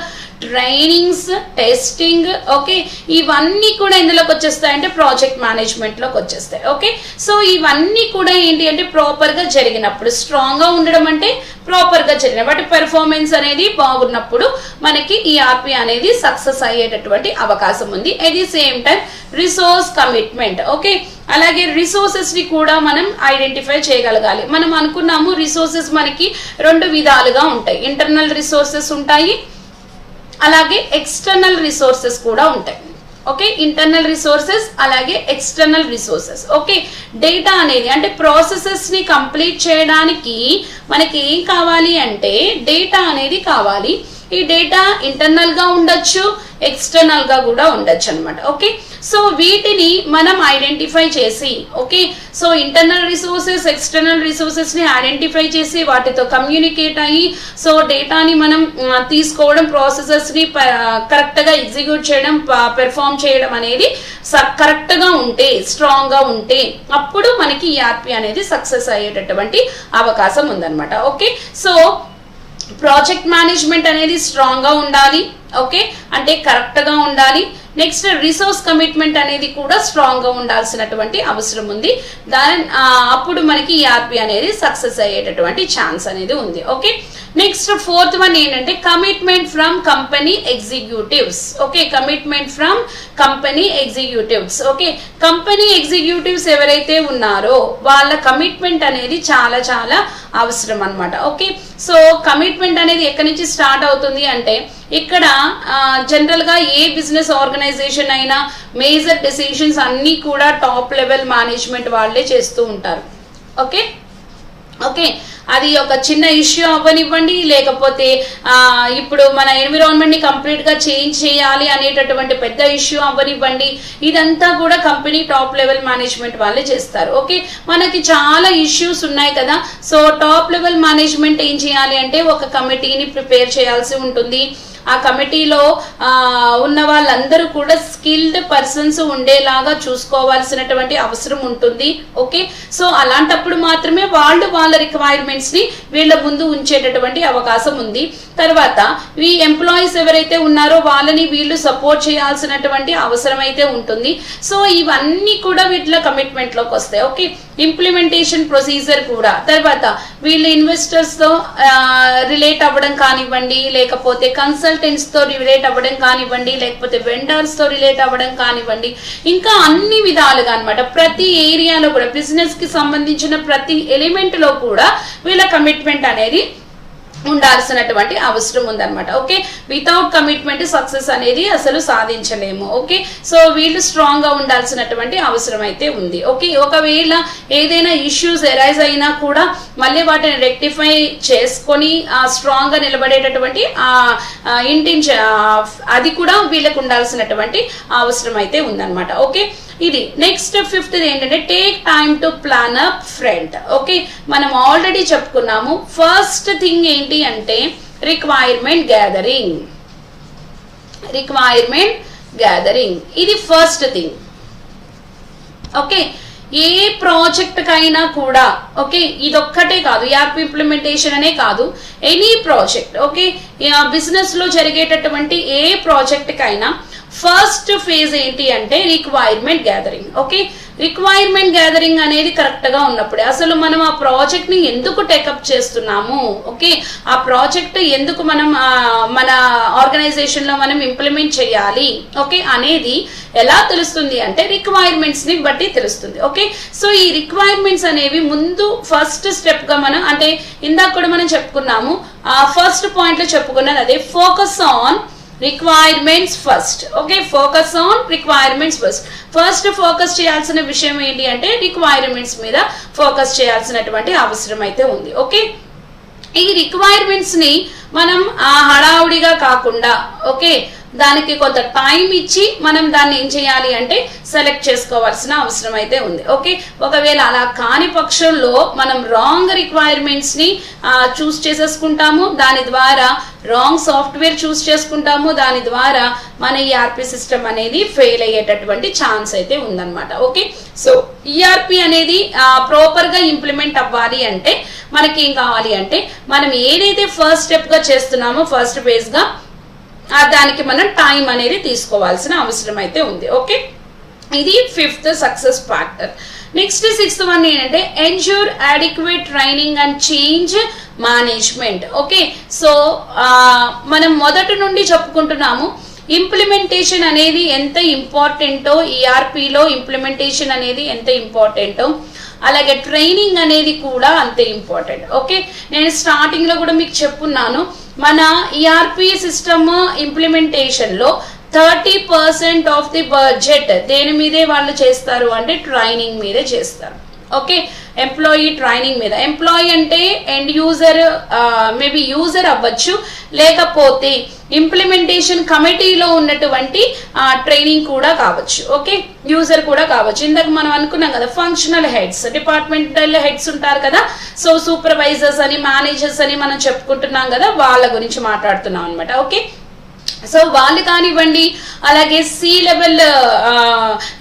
A: trainings, testing, okay, ఇవన్నీ కూడా ఇందులోకి వచ్చేస్తాయి అంటే ప్రాజెక్ట్ మేనేజ్మెంట్ లోకి వచ్చేస్తాయి. ఓకే, సో ఇవన్నీ కూడా ఏంటి అంటే ప్రాపర్ గా జరిగినప్పుడు, స్ట్రాంగ్ గా ఉండడం అంటే ప్రాపర్ గా జరిగిన వాటి పెర్ఫార్మెన్స్ అనేది బాగున్నప్పుడు మనకి ఈఆర్పి అనేది సక్సెస్ అయ్యేటటువంటి అవకాశం ఉంది. At the same time resource commitment, okay, అలాగే రిసోర్సెస్ ని కూడా మనం ఐడెంటిఫై చేయగలగాలి. మనం అనుకున్నాము రిసోర్సెస్ మనకి రెండు విధాలుగా ఉంటాయి, ఇంటర్నల్ రిసోర్సెస్ ఉంటాయి, అలాగే ఎక్స్టర్నల్ రిసోర్సెస్ కూడా ఉంటాయి. ఓకే, ఇంటర్నల్ రిసోర్సెస్ అలాగే ఎక్స్టర్నల్ రిసోర్సెస్. ఓకే, డేటా అనేది అంటే ప్రాసెసెస్ ని కంప్లీట్ చేయడానికి మనకి ఏం కావాలి అంటే డేటా అనేది కావాలి. ఈ డేటా ఇంటర్నల్ గా ఉండొచ్చు, ఎక్స్టర్నల్ గా కూడా ఉండొచ్చు అనమాట. ఓకే, సో వీటిని మనం ఐడెంటిఫై చేసి, okay, so internal resources, external resources ని ఐడెంటిఫై చేసి వాటితో కమ్యూనికేట్ అయ్యి సో డేటాని మనం తీసుకోవడం, ప్రాసెసెస్ ని కరెక్ట్ గా ఎగ్జిక్యూట్ చేయడం, పెర్ఫార్మ్ చేయడం అనేది కరెక్ట్ గా ఉంటే, స్ట్రాంగ్ గా ఉంటే అప్పుడు మనకి ఈఆర్పి అనేది సక్సెస్ అయ్యేటటువంటి అవకాశం ఉందన్నమాట. ఓకే, సో ప్రాజెక్ట్ మేనేజ్మెంట్ అనేది స్ట్రాంగ్ గా ఉండాలి. ఓకే, అంటే కరెక్ట్ గా ఉండాలి. నెక్స్ట్ రిసోర్స్ కమిట్మెంట్ అనేది కూడా స్ట్రాంగ్ గా ఉండాల్సినటువంటి అవసరం ఉంది. అప్పుడు మనకి ఈఆర్పి అనేది సక్సెస్ అయ్యేటటువంటి ఛాన్స్ అనేది ఉంది. ఓకే, నెక్స్ట్ ఫోర్త్ వన్ ఏంటంటే commitment from company executives. Okay, commitment from company executives. Okay, company executives ఎవరైతే ఉన్నారో వాళ్ళ కమిట్మెంట్ అనేది చాలా చాలా అవసరం అన్నమాట. ఓకే, సో కమిట్మెంట్ అనేది ఎక్కడి నుంచి స్టార్ట్ అవుతుంది అంటే ఇక్కడ జనరల్ గా ఏ బిజినెస్ ఆర్గనైజేషన్ అయినా మేజర్ డెసిషన్స్ అన్ని కూడా టాప్ లెవెల్ మేనేజ్మెంట్ వాళ్ళే చేస్తూ ఉంటారు. ఓకే, ఓకే, అది ఒక చిన్న ఇష్యూ అవ్వనివ్వండి, లేకపోతే ఇప్పుడు మన ఎన్విరాన్మెంట్ ని కంప్లీట్ గా చేంజ్ చేయాలి అనేటటువంటి పెద్ద ఇష్యూ అవ్వనివ్వండి, ఇదంతా కూడా కంపెనీ టాప్ లెవెల్ మేనేజ్మెంట్ వాళ్ళే చేస్తారు. ఓకే, మనకి చాలా ఇష్యూస్ ఉన్నాయి కదా, సో టాప్ లెవెల్ మేనేజ్మెంట్ ఏం చేయాలి అంటే ఒక కమిటీని ప్రిపేర్ చేయాల్సి ఉంటుంది. ఆ కమిటీలో ఉన్న వాళ్ళందరూ కూడా స్కిల్డ్ పర్సన్స్ ఉండేలాగా చూసుకోవాల్సినటువంటి అవసరం ఉంటుంది. ఓకే, సో అలాంటప్పుడు మాత్రమే వాళ్ళ రిక్వైర్మెంట్స్ ని వీళ్ళ ముందు ఉంచేటటువంటి అవకాశం ఉంది. తర్వాత ఈ ఎంప్లాయీస్ ఎవరైతే ఉన్నారో వాళ్ళని వీళ్ళు సపోర్ట్ చేయాల్సినటువంటి అవసరం అయితే ఉంటుంది. సో ఇవన్నీ కూడా వీటిలో కమిట్మెంట్ లోకి వస్తాయి. ఓకే, ఇంప్లిమెంటేషన్ ప్రొసీజర్ కూడా, తర్వాత వీళ్ళు ఇన్వెస్టర్స్ తో రిలేట్ అవ్వడం కానివ్వండి, లేకపోతే కన్సల్టెంట్స్ తో రిలేట్ అవ్వడం కానివ్వండి, లేకపోతే వెండర్స్ తో రిలేట్ అవ్వడం కానివ్వండి, ఇంకా అన్ని విధాలుగా అన్నమాట. ప్రతి ఏరియాలో కూడా బిజినెస్ కి సంబంధించిన ప్రతి ఎలిమెంట్ లో కూడా వీళ్ళ కమిట్మెంట్ అనేది ఉండాల్సినటువంటి అవసరం ఉందన్నమాట. ఓకే, వితౌట్ కమిట్మెంట్ సక్సెస్ అనేది అసలు సాధించలేము. ఓకే, సో వీళ్ళు స్ట్రాంగ్ గా ఉండాల్సినటువంటి అవసరం అయితే ఉంది. ఓకే, ఒకవేళ ఏదైనా ఇష్యూస్ ఎరైజ్ అయినా కూడా మళ్ళీ వాటిని రెక్టిఫై చేసుకొని స్ట్రాంగ్ గా నిలబడేటటువంటి ఇంటెన్షన్ అది కూడా వీళ్ళకు ఉండాల్సినటువంటి అవసరం అయితే ఉందన్నమాట. ఓకే, ఇది నెక్స్ట్ ఫిఫ్త్ ఏంటంటే take time to plan up front. Okay, మనం ఆల్రెడీ చెప్పుకున్నాము. ఫస్ట్ థింగ్ ఏంటి అంటే రిక్వైర్మెంట్ గ్యాదరింగ్. ఇది ఫస్ట్ థింగ్. ఓకే, ఏ ప్రాజెక్ట్ కైనా కూడా, ఓకే, ఇదొక్కటే కాదు, ఈఆర్పి ఇంప్లిమెంటేషన్ అనే కాదు, ఎనీ ప్రాజెక్ట్, ఓకే, బిజినెస్ లో జరిగేటటువంటి ఏ ప్రాజెక్ట్ కైనా ఫస్ట్ ఫేజ్ ఏంటి అంటే requirement gathering. Okay, requirement gathering అనేది కరెక్ట్ గా ఉన్నప్పుడే అసలు మనం ఆ ప్రాజెక్ట్ ని ఎందుకు టేకప్ చేస్తున్నాము, ఓకే, ఆ ప్రాజెక్ట్ ఎందుకు మనం మన ఆర్గనైజేషన్ లో మనం ఇంప్లిమెంట్ చేయాలి, ఓకే, అనేది ఎలా తెలుస్తుంది అంటే రిక్వైర్మెంట్స్ ని బట్టి తెలుస్తుంది. ఓకే, సో ఈ రిక్వైర్మెంట్స్ అనేవి ముందు ఫస్ట్ స్టెప్ గా మనం అంటే ఇందాక కూడా మనం చెప్పుకున్నాము, ఫస్ట్ పాయింట్ లో చెప్పుకున్నది అదే, focus on requirements first. Okay, focus on requirements first focus చేయాల్సిన విషయం ఏంటి అంటే రిక్వైర్మెంట్స్ మీద ఫోకస్ చేయాల్సినటువంటి అవసరం అయితే ఉంది. ఓకే, ఈ రిక్వైర్మెంట్స్ ని మనం హడావుడిగా కాకుండా, ఓకే, దానికి కొంత టైం ఇచ్చి మనం దాన్ని ఏం చేయాలి అంటే సెలెక్ట్ చేసుకోవాల్సిన అవసరం అయితే ఉంది. ఓకే, ఒకవేళ అలా కాని పక్షంలో మనం రాంగ్ రిక్వైర్మెంట్స్ ని చూస్ చేసేసుకుంటాము, దాని ద్వారా రాంగ్ సాఫ్ట్వేర్ చూస్ చేసుకుంటాము, దాని ద్వారా మన ఈఆర్పి సిస్టమ్ అనేది ఫెయిల్ అయ్యేటటువంటి ఛాన్స్ అయితే ఉందన్నమాట. ఓకే, సో ఈఆర్పి అనేది ప్రాపర్ గా ఇంప్లిమెంట్ అవ్వాలి అంటే మనకి ఏం కావాలి అంటే మనం ఏదైతే ఫస్ట్ స్టెప్ గా చేస్తున్నామో ఫస్ట్ ఫేజ్ గా దానికి మనం టైం అనేది తీసుకోవాల్సిన అవసరం అయితే ఉంది. ఓకే, ఇది 5th success factor. Next 6th one ఏంటంటే ensure adequate training and change management. Okay, so మనం మొదటి నుండి చెప్పుకుంటున్నాము ఇంప్లిమెంటేషన్ అనేది ఎంత ఇంపార్టెంటో, ఈఆర్పిలో ఇంప్లిమెంటేషన్ అనేది ఎంత ఇంపార్టెంటో, అలాగే ట్రైనింగ్ అనేది కూడా అంతే ఇంపార్టెంట్. ఓకే, నేను స్టార్టింగ్ లో కూడా మీకు చెప్పున్నాను, మన ఈఆర్పి సిస్టమ్ ఇంప్లిమెంటేషన్ లో 30% ఆఫ్ ది బడ్జెట్ దేని మీదే వాళ్ళు చేస్తారు అంటే ట్రైనింగ్ మీదే చేస్తారు. ఓకే, ఎంప్లాయీ ట్రైనింగ్ మీద. ఎంప్లాయీ అంటే ఎండ్ యూజర్, మేబీ యూజర్ అవ్వచ్చు, లేకపోతే ఇంప్లిమెంటేషన్ కమిటీలో ఉన్నటువంటి ట్రైనింగ్ కూడా కావచ్చు. ఓకే, యూజర్ కూడా కావచ్చు. ఇందాక మనం అనుకున్నాం కదా ఫంక్షనల్ హెడ్స్, డిపార్ట్మెంటల్ హెడ్స్ ఉంటారు కదా, సో సూపర్వైజర్స్ అని, మేనేజర్స్ అని మనం చెప్పుకుంటున్నాం కదా, వాళ్ళ గురించి మాట్లాడుతున్నాం అనమాట. ఓకే, సో వాళ్ళు కానివ్వండి, అలాగే సి లెవెల్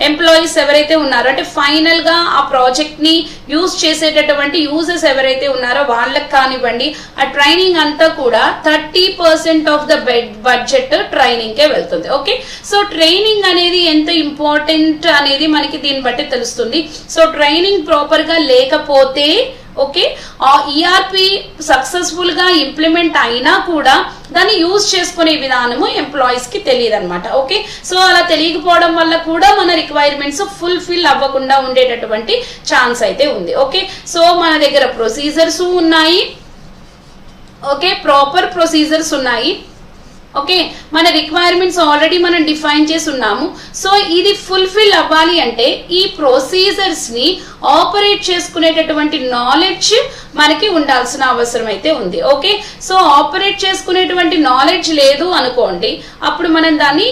A: ఎంప్లాయీస్ ఎవరైతే ఉన్నారో, అంటే ఫైనల్ గా ఆ ప్రాజెక్ట్ ని యూజ్ చేసేటటువంటి యూజర్స్ ఎవరైతే ఉన్నారో వాళ్ళకి కానివ్వండి, ఆ ట్రైనింగ్ అంతా కూడా 30% ఆఫ్ ద బడ్జెట్ ట్రైనింగ్ కే వెళ్తుంది. ఓకే, సో ట్రైనింగ్ అనేది ఎంత ఇంపార్టెంట్ అనేది మనకి దీన్ని బట్టి తెలుస్తుంది. సో ట్రైనింగ్ ప్రాపర్ గా లేకపోతే ఓకే, ఆ ఈఆర్పి సక్సెస్ఫుల్ గా ఇంప్లిమెంట్ అయినా కూడా దాన్ని యూజ్ చేసుకునే విధానము ఎంప్లాయీస్ కి తెలియదు అనమాట. ఓకే, సో అలా తెలియకపోవడం వల్ల కూడా మన రిక్వైర్మెంట్స్ ఫుల్ఫిల్ అవ్వకుండా ఉండేటటువంటి ఛాన్స్ అయితే ఉంది. ఓకే, సో మన దగ్గర ప్రొసీజర్స్ ఉన్నాయి. ఓకే, ప్రాపర్ ప్రొసీజర్స్ ఉన్నాయి. ఓకే, మన రిక్వైర్మెంట్స్ ఆల్రెడీ మనం డిఫైన్ చేసి ఉన్నాము. సో ఇది ఫుల్ఫిల్ అవ్వాలి అంటే ఈ ప్రొసీజర్స్ ని ఆపరేట్ చేసుకునేటటువంటి నాలెడ్జ్ మనకి ఉండాల్సిన అవసరం అయితే ఉంది. ఓకే, సో ఆపరేట్ చేసుకునేటువంటి నాలెడ్జ్ లేదు అనుకోండి, అప్పుడు మనం దాన్ని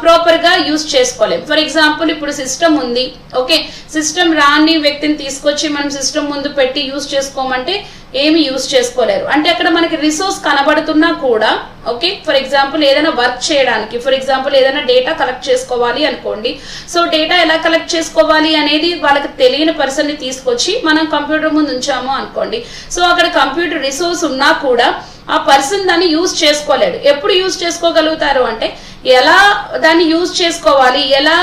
A: ప్రాపర్ గా యూజ్ చేసుకోలేం. ఫర్ ఎగ్జాంపుల్ ఇప్పుడు సిస్టమ్ ఉంది. ఓకే, సిస్టమ్ రాని వ్యక్తిని తీసుకొచ్చి మనం సిస్టమ్ ముందు పెట్టి యూజ్ చేసుకోమంటే ఏమి యూజ్ చేసుకోలేరు. అంటే అక్కడ మనకి రిసోర్స్ కనబడుతున్నా కూడా, ఓకే, ఫర్ ఎగ్జాంపుల్ ఏదైనా వర్క్ చేయడానికి, ఫర్ ఎగ్జాంపుల్ ఏదైనా డేటా కలెక్ట్ చేసుకోవాలి అనుకోండి, సో డేటా ఎలా కలెక్ట్ చేసుకోవాలి అనేది వాళ్ళకి తెలియని పర్సన్ ని తీసుకొచ్చి మనం కంప్యూటర్ ముందు ఉంచాము అనుకోండి, సో అక్కడ కంప్యూటర్ రిసోర్స్ ఉన్నా కూడా ఆ పర్సన్ దాన్ని యూజ్ చేసుకోలేడు. ఎప్పుడు యూజ్ చేసుకోగలుగుతారు అంటే ఎలా దాన్ని యూజ్ చేసుకోవాలి, ఎలా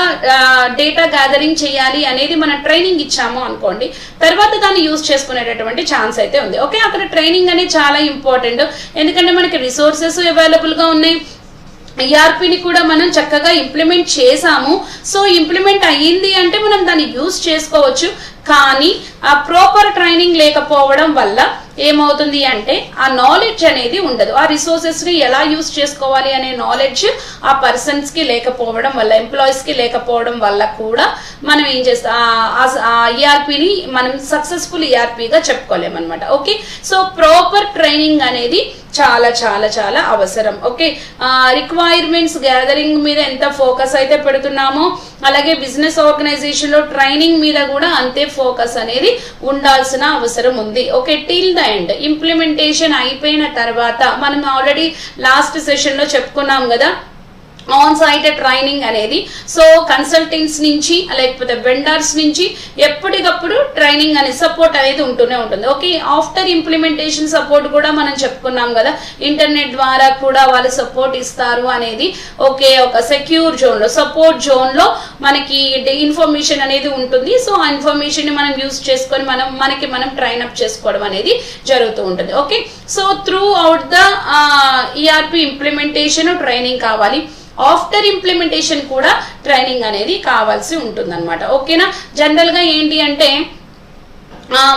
A: డేటా గ్యాదరింగ్ చేయాలి అనేది మనం ట్రైనింగ్ ఇచ్చాము అనుకోండి, తర్వాత దాన్ని యూజ్ చేసుకునేటటువంటి ఛాన్స్ అయితే ఉంది. ఓకే, అక్కడ ట్రైనింగ్ అనేది చాలా ఇంపార్టెంట్. ఎందుకంటే మనకి రిసోర్సెస్ అవైలబుల్ గా ఉన్నాయి, ఈఆర్పిని కూడా మనం చక్కగా ఇంప్లిమెంట్ చేసాము. సో ఇంప్లిమెంట్ అయ్యింది అంటే మనం దాన్ని యూజ్ చేసుకోవచ్చు. కానీ ఆ ప్రాపర్ ట్రైనింగ్ లేకపోవడం వల్ల ఏమవుతుంది అంటే ఆ నాలెడ్జ్ అనేది ఉండదు. ఆ రిసోర్సెస్ ని ఎలా యూజ్ చేసుకోవాలి అనే నాలెడ్జ్ ఆ పర్సన్స్ కి లేకపోవడం వల్ల, ఎంప్లాయీస్ కి లేకపోవడం వల్ల కూడా మనం ఏం చేస్తాం, ఆ ఈఆర్పిని మనం సక్సెస్ఫుల్ ఈఆర్పిగా చెప్పుకోలేమన్నమాట. ఓకే, సో ప్రాపర్ ట్రైనింగ్ అనేది చాలా చాలా చాలా అవసరం. ఓకే, రిక్వైర్మెంట్స్ గ్యాదరింగ్ మీద ఎంత ఫోకస్ అయితే పెడుతున్నామో, అలాగే బిజినెస్ ఆర్గనైజేషన్ లో ట్రైనింగ్ మీద కూడా అంతే ఫోకస్ అనేది ఉండాల్సిన అవసరం ఉంది. Okay, till the end implementation అయిపోయిన తర్వాత మనం ఆల్రెడీ లాస్ట్ సెషన్ లో చెప్పుకున్నాం కదా ఆన్ సైట్ ట్రైనింగ్ అనేది. సో కన్సల్టెంట్స్ నుంచి లేకపోతే వెండర్స్ నుంచి ఎప్పటికప్పుడు ట్రైనింగ్ అనేది సపోర్ట్ అనేది ఉంటూనే ఉంటుంది. ఓకే, ఆఫ్టర్ ఇంప్లిమెంటేషన్ సపోర్ట్ కూడా మనం చెప్పుకున్నాం కదా, ఇంటర్నెట్ ద్వారా కూడా వాళ్ళు సపోర్ట్ ఇస్తారు అనేది. ఓకే, ఒక సెక్యూర్ జోన్ లో, సపోర్ట్ జోన్ లో మనకి ఇన్ఫర్మేషన్ అనేది ఉంటుంది. సో ఆ ఇన్ఫర్మేషన్ ని మనం యూజ్ చేసుకొని మనం ట్రైన్ అప్ చేసుకోవడం అనేది జరుగుతూ ఉంటుంది. Okay, so through out the ERP implementation training కావాలి. ఆఫ్టర్ ఇంప్లిమెంటేషన్ కూడా ట్రైనింగ్ అనేది కావాల్సి ఉంటుంది అనమాట. ఓకేనా, జనరల్ గా ఏంటి అంటే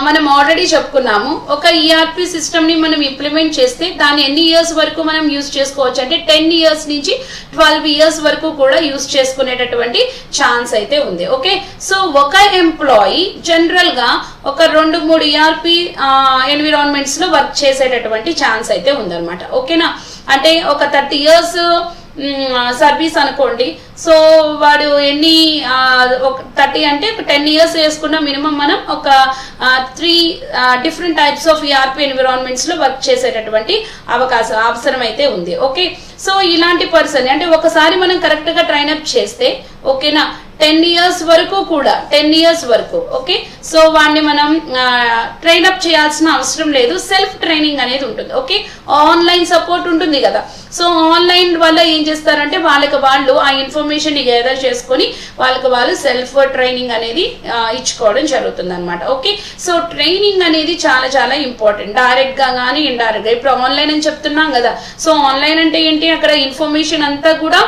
A: మనం ఆల్రెడీ చెప్పుకున్నాము, ఒక ఈఆర్పి సిస్టమ్ ని మనం ఇంప్లిమెంట్ చేస్తే దాన్ని ఎన్ని ఇయర్స్ వరకు మనం యూజ్ చేసుకోవచ్చు అంటే 10 ఇయర్స్ నుంచి 12 ఇయర్స్ వరకు కూడా యూజ్ చేసుకునేటటువంటి ఛాన్స్ అయితే ఉంది. ఓకే, సో ఒక ఎంప్లాయీ జనరల్ గా ఒక 2-3 ఈఆర్పి ఎన్విరాన్మెంట్స్ లో వర్క్ చేసేటటువంటి ఛాన్స్ అయితే ఉందన్నమాట. ఓకేనా, అంటే ఒక 30 ఇయర్స్ సర్వీస్ అనుకోండి, సో వాడు ఎన్ని 30 అంటే 10 ఇయర్స్ వేసుకున్న మినిమం మనం ఒక 3 different types of ERP environments లో వర్క్ చేసేటటువంటి అవసరం అయితే ఉంది. ఓకే, సో ఇలాంటి పర్సన్ అంటే ఒకసారి మనం కరెక్ట్ గా ట్రైన్ అప్ చేస్తే ఓకేనా. 10 years వరకు కూడా 10 years వరకు. ఓకే, సో వాడిని మనం ట్రైన్ అప్ చేయాల్సిన అవసరం లేదు, సెల్ఫ్ ట్రైనింగ్ అనేది ఉంటుంది. ఓకే, ఆన్లైన్ సపోర్ట్ ఉంటుంది కదా. సో ఆన్లైన్ వల్ల ఏం చేస్తారంటే వాళ్ళకి వాళ్ళు ఆ ఇన్ఫర్మేషన్ గ్యాదర్ చేసుకొని వాళ్ళకి వాళ్ళు సెల్ఫ్ ట్రైనింగ్ అనేది ఇచ్చుకోవడం జరుగుతుంది అనమాట. ఓకే, సో ట్రైనింగ్ అనేది చాలా చాలా ఇంపార్టెంట్, డైరెక్ట్ గా కానీ ఇండైరెక్ట్ గా. ఇప్పుడు ఆన్లైన్ అని చెప్తున్నాం కదా, సో ఆన్లైన్ అంటే ఏంటి, అక్కడ ఇన్ఫర్మేషన్ అంతా కూడా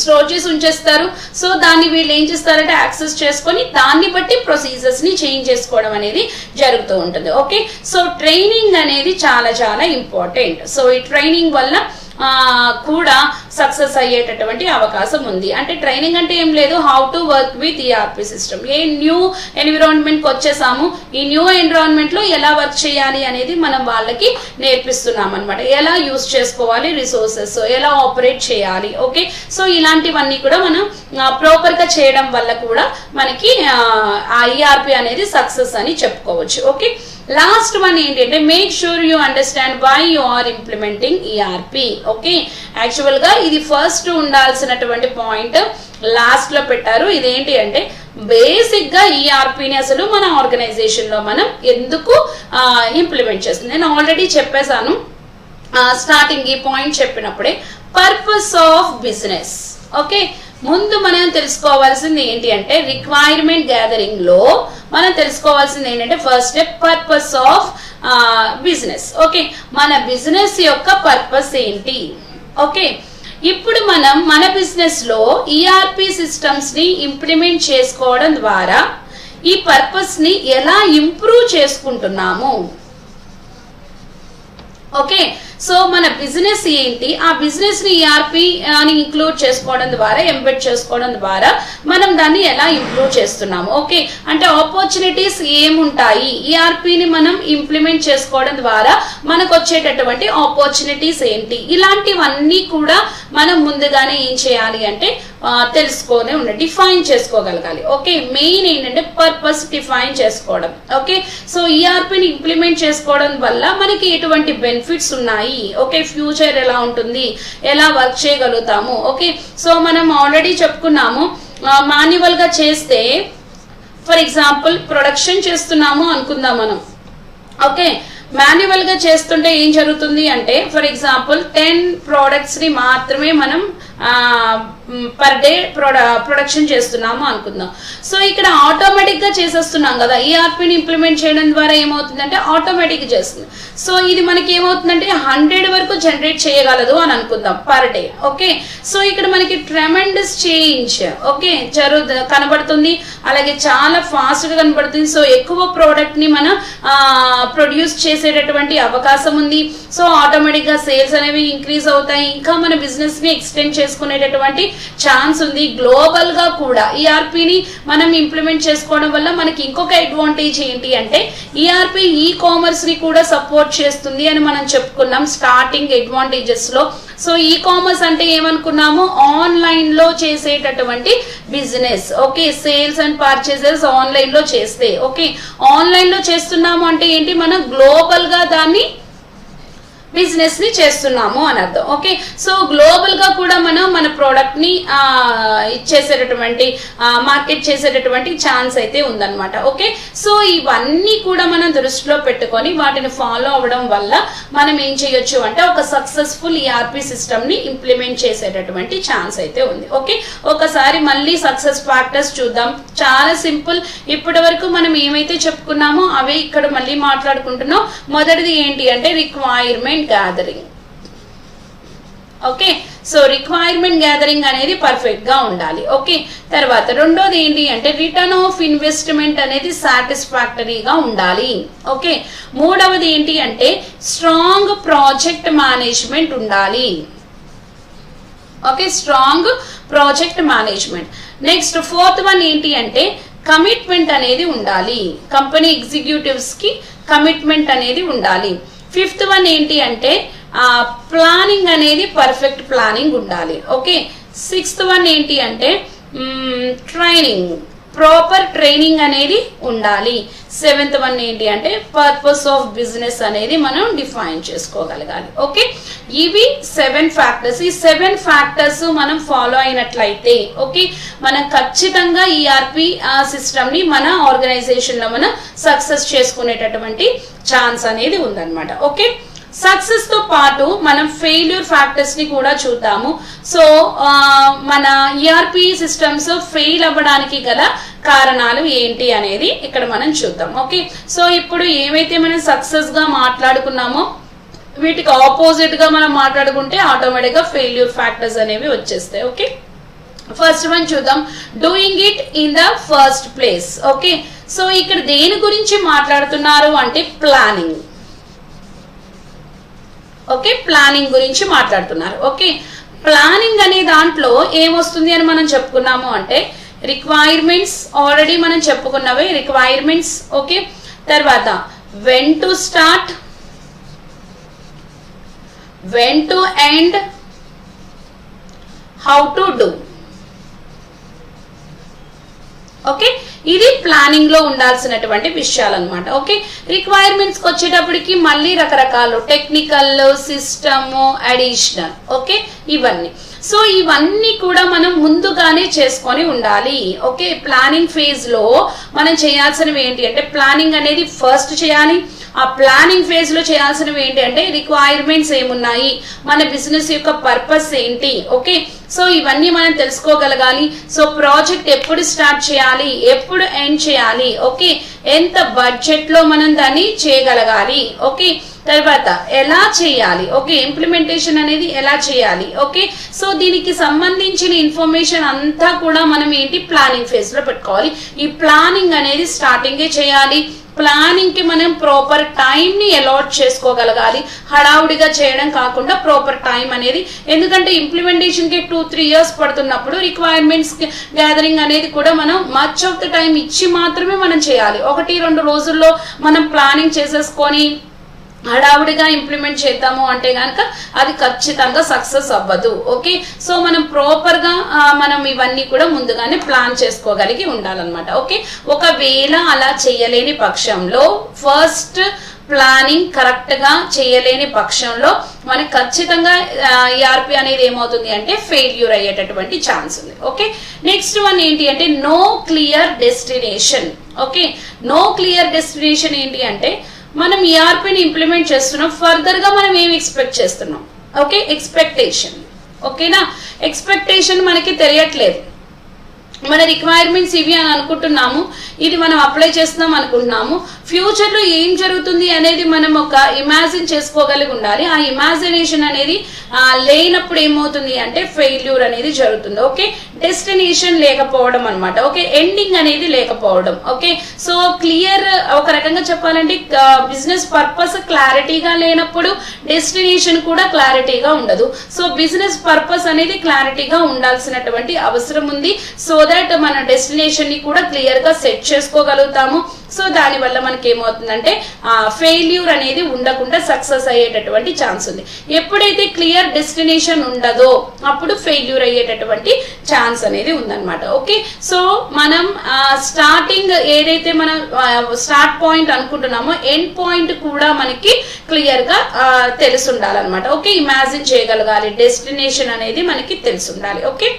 A: స్టోర్ చేసి ఉంచేస్తారు. సో దాన్ని వీళ్ళు ఏం చేస్తారంటే యాక్సెస్ చేసుకొని దాన్ని బట్టి ప్రొసీజర్స్ ని చేంజ్ చేసుకోవడం అనేది జరుగుతూ ఉంటుంది. ఓకే, సో ట్రైనింగ్ అనేది చాలా చాలా ఇంపార్టెంట్. సో ఈ ట్రైనింగ్ వల్ల కూడా సక్సెస్ అయ్యేటటువంటి అవకాశం ఉంది. అంటే ట్రైనింగ్ అంటే ఏం లేదు, how to work with ERP system. A new environment కి వచ్చేసాము, ఈ న్యూ ఎన్విరాన్మెంట్ లో ఎలా వర్క్ చేయాలి అనేది మనం వాళ్ళకి నేర్పిస్తున్నాం అనమాట. ఎలా యూజ్ చేసుకోవాలి రిసోర్సెస్, ఎలా ఆపరేట్ చేయాలి. ఓకే, సో ఇలాంటివన్నీ కూడా మనం ప్రాపర్ గా చేయడం వల్ల కూడా మనకి ఆ ఈఆర్పి అనేది సక్సెస్ అని చెప్పుకోవచ్చు. ఓకే, లాస్ట్ వన్ ఏంటంటే make sure you understand why you are implementing ERP. Okay, actual గా ఇది ఫస్ట్ ఉండాల్సినటువంటి పాయింట్ లాస్ట్ లో పెట్టారు. ఇదేంటి అంటే బేసిక్ గా ఈఆర్పిని అసలు మన ఆర్గనైజేషన్ లో మనం ఎందుకు ఇంప్లిమెంట్ చేస్తుంది. నేను ఆల్రెడీ చెప్పేశాను స్టార్టింగ్ ఈ పాయింట్ చెప్పినప్పుడే, పర్పస్ ఆఫ్ బిజినెస్. ఓకే, ముందు మనం తెలుసుకోవాల్సింది ఏంటి అంటే రిక్వైర్మెంట్ గ్యాదరింగ్ లో మనం తెలుసుకోవాల్సింది ఏంటంటే first step purpose of business. Okay, మన బిజినెస్ యొక్క పర్పస్ ఏంటి. ఓకే, ఇప్పుడు మనం మన బిజినెస్ లో ఈఆర్పి సిస్టమ్స్ ని ఇంప్లిమెంట్ చేసుకోవడం ద్వారా ఈ పర్పస్ ని ఎలా ఇంప్రూవ్ చేసుకుంటున్నాము. ఓకే, సో మన బిజినెస్ ఏంటి, ఆ బిజినెస్ ని ఈఆర్పి అని ఇంక్లూడ్ చేసుకోవడం ద్వారా, ఎంబెడ్ చేసుకోవడం ద్వారా మనం దాన్ని ఎలా ఇంప్రూవ్ చేస్తున్నాము. ఓకే, అంటే ఆపర్చునిటీస్ ఏముంటాయి, ఈఆర్పిని మనం ఇంప్లిమెంట్ చేసుకోవడం ద్వారా మనకు వచ్చేటటువంటి ఆపర్చునిటీస్ ఏంటి, ఇలాంటివన్నీ కూడా మనం ముందుగానే ఏం చేయాలి అంటే తెలుసుకొని డిఫైన్ చేసుకోగలగాలి. ఓకే, మెయిన్ ఏంటంటే పర్పస్ డిఫైన్ చేసుకోవడం. ఓకే, సో ఈఆర్పిని ఇంప్లిమెంట్ చేసుకోవడం వల్ల మనకి ఎటువంటి బెనిఫిట్స్ ఉన్నాయి, ఓకే, ఫ్యూచర్ ఎలా ఉంటుంది, ఎలా వర్క్ చేయగలుగుతాము. ఓకే, సో మనం ఆల్రెడీ చెప్పుకున్నాము మాన్యువల్ గా చేస్తే, ఫర్ ఎగ్జాంపుల్ ప్రొడక్షన్ చేస్తున్నాము అనుకుందాం మనం. ఓకే, మాన్యువల్ గా చేస్తుంటే ఏం జరుగుతుంది అంటే ఫర్ ఎగ్జాంపుల్ 10 ప్రోడక్ట్స్ ని మాత్రమే మనం పర్ డే ప్రొడక్షన్ చేస్తున్నాము అనుకుందాం. సో ఇక్కడ ఆటోమేటిక్ గా చేసేస్తున్నాం కదా, ఈఆర్పిని ఇంప్లిమెంట్ చేయడం ద్వారా ఏమవుతుందంటే ఆటోమేటిక్ చేస్తుంది. సో ఇది మనకి ఏమవుతుందంటే 100 వరకు జనరేట్ చేయగలదు అని అనుకుందాం పర్ డే. ఓకే, సో ఇక్కడ మనకి ట్రెమెండస్ చేంజ్ ఓకే కనబడుతుంది, అలాగే చాలా ఫాస్ట్ గా కనబడుతుంది. సో ఎక్కువ ప్రోడక్ట్ ని మనం ప్రొడ్యూస్ చేసేటటువంటి అవకాశం ఉంది. సో ఆటోమేటిక్ గా సేల్స్ అనేవి ఇంక్రీజ్ అవుతాయి, ఇంకా మన బిజినెస్ ని ఎక్స్టెండ్ చేసుకునేటటువంటి ఛాన్స్ ఉంది. గ్లోబల్ గా కూడా ఈఆర్పిని మనం ఇంప్లిమెంట్ చేసుకోవడం వల్ల మనకి ఇంకొక అడ్వాంటేజ్ ఏంటి అంటే ఈఆర్పి ఈ కామర్స్ ని కూడా సపోర్ట్ చేస్తుంది అని మనం చెప్పుకున్నాం స్టార్టింగ్ అడ్వాంటేజెస్ లో. సో ఈ కామర్స్ అంటే ఏమనుకున్నాము, ఆన్లైన్ లో చేసేటటువంటి business. Okay, sales and purchases online లో చేస్తే, ఓకే ఆన్లైన్ లో చేస్తున్నాము అంటే ఏంటి, మనం గ్లోబల్ గా దాన్ని బిజినెస్ ని చేస్తున్నాము అని అర్థం. ఓకే, సో గ్లోబల్ గా కూడా మనం మన ప్రోడక్ట్ ని ఇచ్చేసేటటువంటి మార్కెట్ చేసేటటువంటి ఛాన్స్ అయితే ఉందన్నమాట. ఓకే, సో ఇవన్నీ కూడా మనం దృష్టిలో పెట్టుకొని వాటిని ఫాలో అవ్వడం వల్ల మనం ఏం చేయొచ్చు అంటే ఒక సక్సెస్ఫుల్ ఈఆర్పి సిస్టమ్ ని ఇంప్లిమెంట్ చేసేటటువంటి ఛాన్స్ అయితే ఉంది. ఓకే, ఒకసారి మళ్ళీ సక్సెస్ ఫ్యాక్టర్స్ చూద్దాం. చాలా సింపుల్, ఇప్పటి వరకు మనం ఏమైతే చెప్పుకున్నామో అవే ఇక్కడ మళ్ళీ మాట్లాడుకుంటున్నాం. మొదటిది ఏంటి అంటే requirement gathering. Okay, so requirement gathering అనేది పర్ఫెక్ట్ గా ఉండాలి. ఓకే, తర్వాత రెండోది ఏంటి అంటే రిటర్న్ ఆఫ్ ఇన్వెస్ట్మెంట్ అనేది సాటిస్ఫాక్టరీగా ఉండాలి. ఓకే, మూడవది ఏంటి అంటే స్ట్రాంగ్ ప్రాజెక్ట్ మేనేజ్మెంట్ ఉండాలి. Okay, strong project management. Next fourth one ఏంటి అంటే కమిట్మెంట్ అనేది ఉండాలి, కంపెనీ ఎగ్జిక్యూటివ్స్ కి కమిట్మెంట్ అనేది ఉండాలి. ఫిఫ్త్ వన్ ఏంటి అంటే ప్లానింగ్ అనేది పర్ఫెక్ట్ ప్లానింగ్ ఉండాలి. ఓకే, సిక్స్త్ వన్ ఏంటి అంటే ట్రైనింగ్ ప్రాపర్ ట్రైనింగ్ అనేది ఉండాలి. 7th వన్ ఏంటి అంటే పర్పస్ ఆఫ్ బిజినెస్ అనేది మనం డిఫైన్ చేసుకోగలగాలి. ఓకే, ఇవి 7 ఫ్యాక్టర్స్. ఈ 7 ఫ్యాక్టర్స్ మనం ఫాలో అయినట్లయితే ఓకే, మనం ఖచ్చితంగా ఈఆర్పి సిస్టమ్ ని మన ఆర్గనైజేషన్ లో మనం సక్సెస్ చేసుకునేటటువంటి ఛాన్స్ అనేది ఉందన్నమాట. ఓకే, సక్సెస్ తో పాటు మనం ఫెయిల్యూర్ ఫ్యాక్టర్స్ ని కూడా చూద్దాము. సో మన ఈఆర్పి సిస్టమ్స్ ఫెయిల్ అవ్వడానికి గల కారణాలు ఏంటి అనేది ఇక్కడ మనం చూద్దాం. ఓకే, సో ఇప్పుడు ఏవైతే మనం సక్సెస్ గా మాట్లాడుకున్నామో వీటికి ఆపోజిట్ గా మనం మాట్లాడుకుంటే ఆటోమేటిక్ గా ఫెయిల్యూర్ ఫ్యాక్టర్స్ అనేవి వచ్చేస్తాయి. ఓకే, ఫస్ట్ వన్ చూద్దాం, doing it in the first place. Okay, so ఇక్కడ దేని గురించి మాట్లాడుతున్నారు అంటే ప్లానింగ్. ఓకే, ప్లానింగ్ గురించి మాట్లాడుతున్నారు. ఓకే, ప్లానింగ్ అనే దాంట్లో ఏమొస్తుంది అని మనం చెప్పుకున్నాము అంటే రిక్వైర్మెంట్స్, ఆల్రెడీ మనం చెప్పుకున్నవే రిక్వైర్మెంట్స్. ఓకే, తర్వాత when to start, when to end, how to do. Okay, ఇది ప్లానింగ్ లో ఉండాల్సినటువంటి విషయాలు అనమాట. ఓకే, రిక్వైర్మెంట్స్ వచ్చేటప్పటికి మళ్ళీ రకరకాలు టెక్నికల్, సిస్టమ్, అడిషనల్. ఓకే, ఇవన్నీ. సో ఇవన్నీ కూడా మనం ముందుగానే చేసుకొని ఉండాలి. ఓకే, ప్లానింగ్ ఫేజ్ లో మనం చేయాల్సినవి ఏంటి అంటే ప్లానింగ్ అనేది ఫస్ట్ చేయాలి. ఆ ప్లానింగ్ ఫేజ్ లో చేయాల్సినవి ఏంటి అంటే రిక్వైర్మెంట్స్ ఏమున్నాయి, మన బిజినెస్ యొక్క పర్పస్ ఏంటి. ఓకే, సో ఇవన్నీ మనం తెలుసుకోగలగాలి. సో ప్రాజెక్ట్ ఎప్పుడు స్టార్ట్ చేయాలి, ఎప్పుడు ఎండ్ చేయాలి. ఓకే, ఎంత బడ్జెట్ లో మనం దాన్ని చేయగలగాలి. ఓకే, తర్వాత ఎలా చేయాలి. ఓకే, ఇంప్లిమెంటేషన్ అనేది ఎలా చేయాలి. ఓకే, సో దీనికి సంబంధించిన ఇన్ఫర్మేషన్ అంతా కూడా మనం ఏంటి ప్లానింగ్ ఫేజ్ లో పెట్టుకోవాలి. ఈ ప్లానింగ్ అనేది స్టార్టింగే చేయాలి. ప్లానింగ్ కి మనం ప్రాపర్ టైం ని అలాట్ చేసుకోగలగాలి. హడావుడిగా చేయడం కాకుండా ప్రాపర్ టైం అనేది, ఎందుకంటే ఇంప్లిమెంటేషన్ కి 2-3 years పడుతున్నప్పుడు రిక్వైర్మెంట్స్ గ్యాదరింగ్ అనేది కూడా మనం మచ్ ఆఫ్ ద టైం ఇచ్చి మాత్రమే మనం చేయాలి. 1-2 రోజుల్లో మనం ప్లానింగ్ చేసేసుకొని హడావుడిగా ఇంప్లిమెంట్ చేద్దాము అంటే గనక అది ఖచ్చితంగా సక్సెస్ అవ్వదు. ఓకే, సో మనం ప్రాపర్ గా మనం ఇవన్నీ కూడా ముందుగానే ప్లాన్ చేసుకోగలిగి ఉండాలన్నమాట. ఓకే, ఒకవేళ అలా చేయలేని పక్షంలో ఫస్ట్ ప్లానింగ్ కరెక్ట్ గా చేయలేని పక్షంలో మనకి ఖచ్చితంగా ఈఆర్పి అనేది ఏమవుతుంది అంటే ఫెయిల్యూర్ అయ్యేటటువంటి ఛాన్స్ ఉంది. ఓకే, నెక్స్ట్ వన్ ఏంటి అంటే no clear destination. Okay, no clear destination ఏంటి అంటే మనం ఈఆర్పిని ఇంప్లిమెంట్ చేస్తున్నాం, ఫర్దర్ గా మనం ఏం ఎక్స్పెక్ట్ చేస్తున్నాం. Okay, expectation. ఓకేనా, ఎక్స్పెక్టేషన్ మనకి తెలియట్లేదు. మన రిక్వైర్మెంట్స్ ఇవి అని అనుకుంటున్నాము, ఇది మనం అప్లై చేస్తున్నాం అనుకుంటున్నాము. ఫ్యూచర్ లో ఏం జరుగుతుంది అనేది మనం ఒక ఇమాజిన్ చేసుకోగలిగి ఉండాలి. ఆ ఇమాజినేషన్ అనేది లేనప్పుడు ఏమవుతుంది అంటే ఫెయిల్యూర్ అనేది జరుగుతుంది. ఓకే, డెస్టినేషన్ లేకపోవడం అనమాట. ఓకే, ఎండింగ్ అనేది లేకపోవడం. ఓకే, సో క్లియర్, ఒక రకంగా చెప్పాలంటే బిజినెస్ పర్పస్ క్లారిటీగా లేనప్పుడు డెస్టినేషన్ కూడా క్లారిటీగా ఉండదు. సో బిజినెస్ పర్పస్ అనేది క్లారిటీగా ఉండాల్సినటువంటి అవసరం ఉంది. సో దట్ మన డెస్టినేషన్ ని కూడా క్లియర్ గా సెట్ చేసుకోగలుగుతాము. సో దాని వల్ల మనకి ఏమవుతుందంటే ఫెయిల్యూర్ అనేది ఉండకుండా సక్సెస్ అయ్యేటటువంటి ఛాన్స్ ఉంది. ఎప్పుడైతే క్లియర్ డెస్టినేషన్ ఉండదో అప్పుడు ఫెయిల్యూర్ అయ్యేటటువంటి ఛాన్స్ అనేది ఉందన్నమాట. ఓకే, సో మనం స్టార్టింగ్ ఏదైతే మనం స్టార్ట్ పాయింట్ అనుకుంటున్నామో ఎండ్ పాయింట్ కూడా మనకి క్లియర్ గా తెలిసి ఉండాలన్నమాట. ఓకే, ఇమాజిన్ చేయగలగాలి, డెస్టినేషన్ అనేది మనకి తెలిసి ఉండాలి. Okay,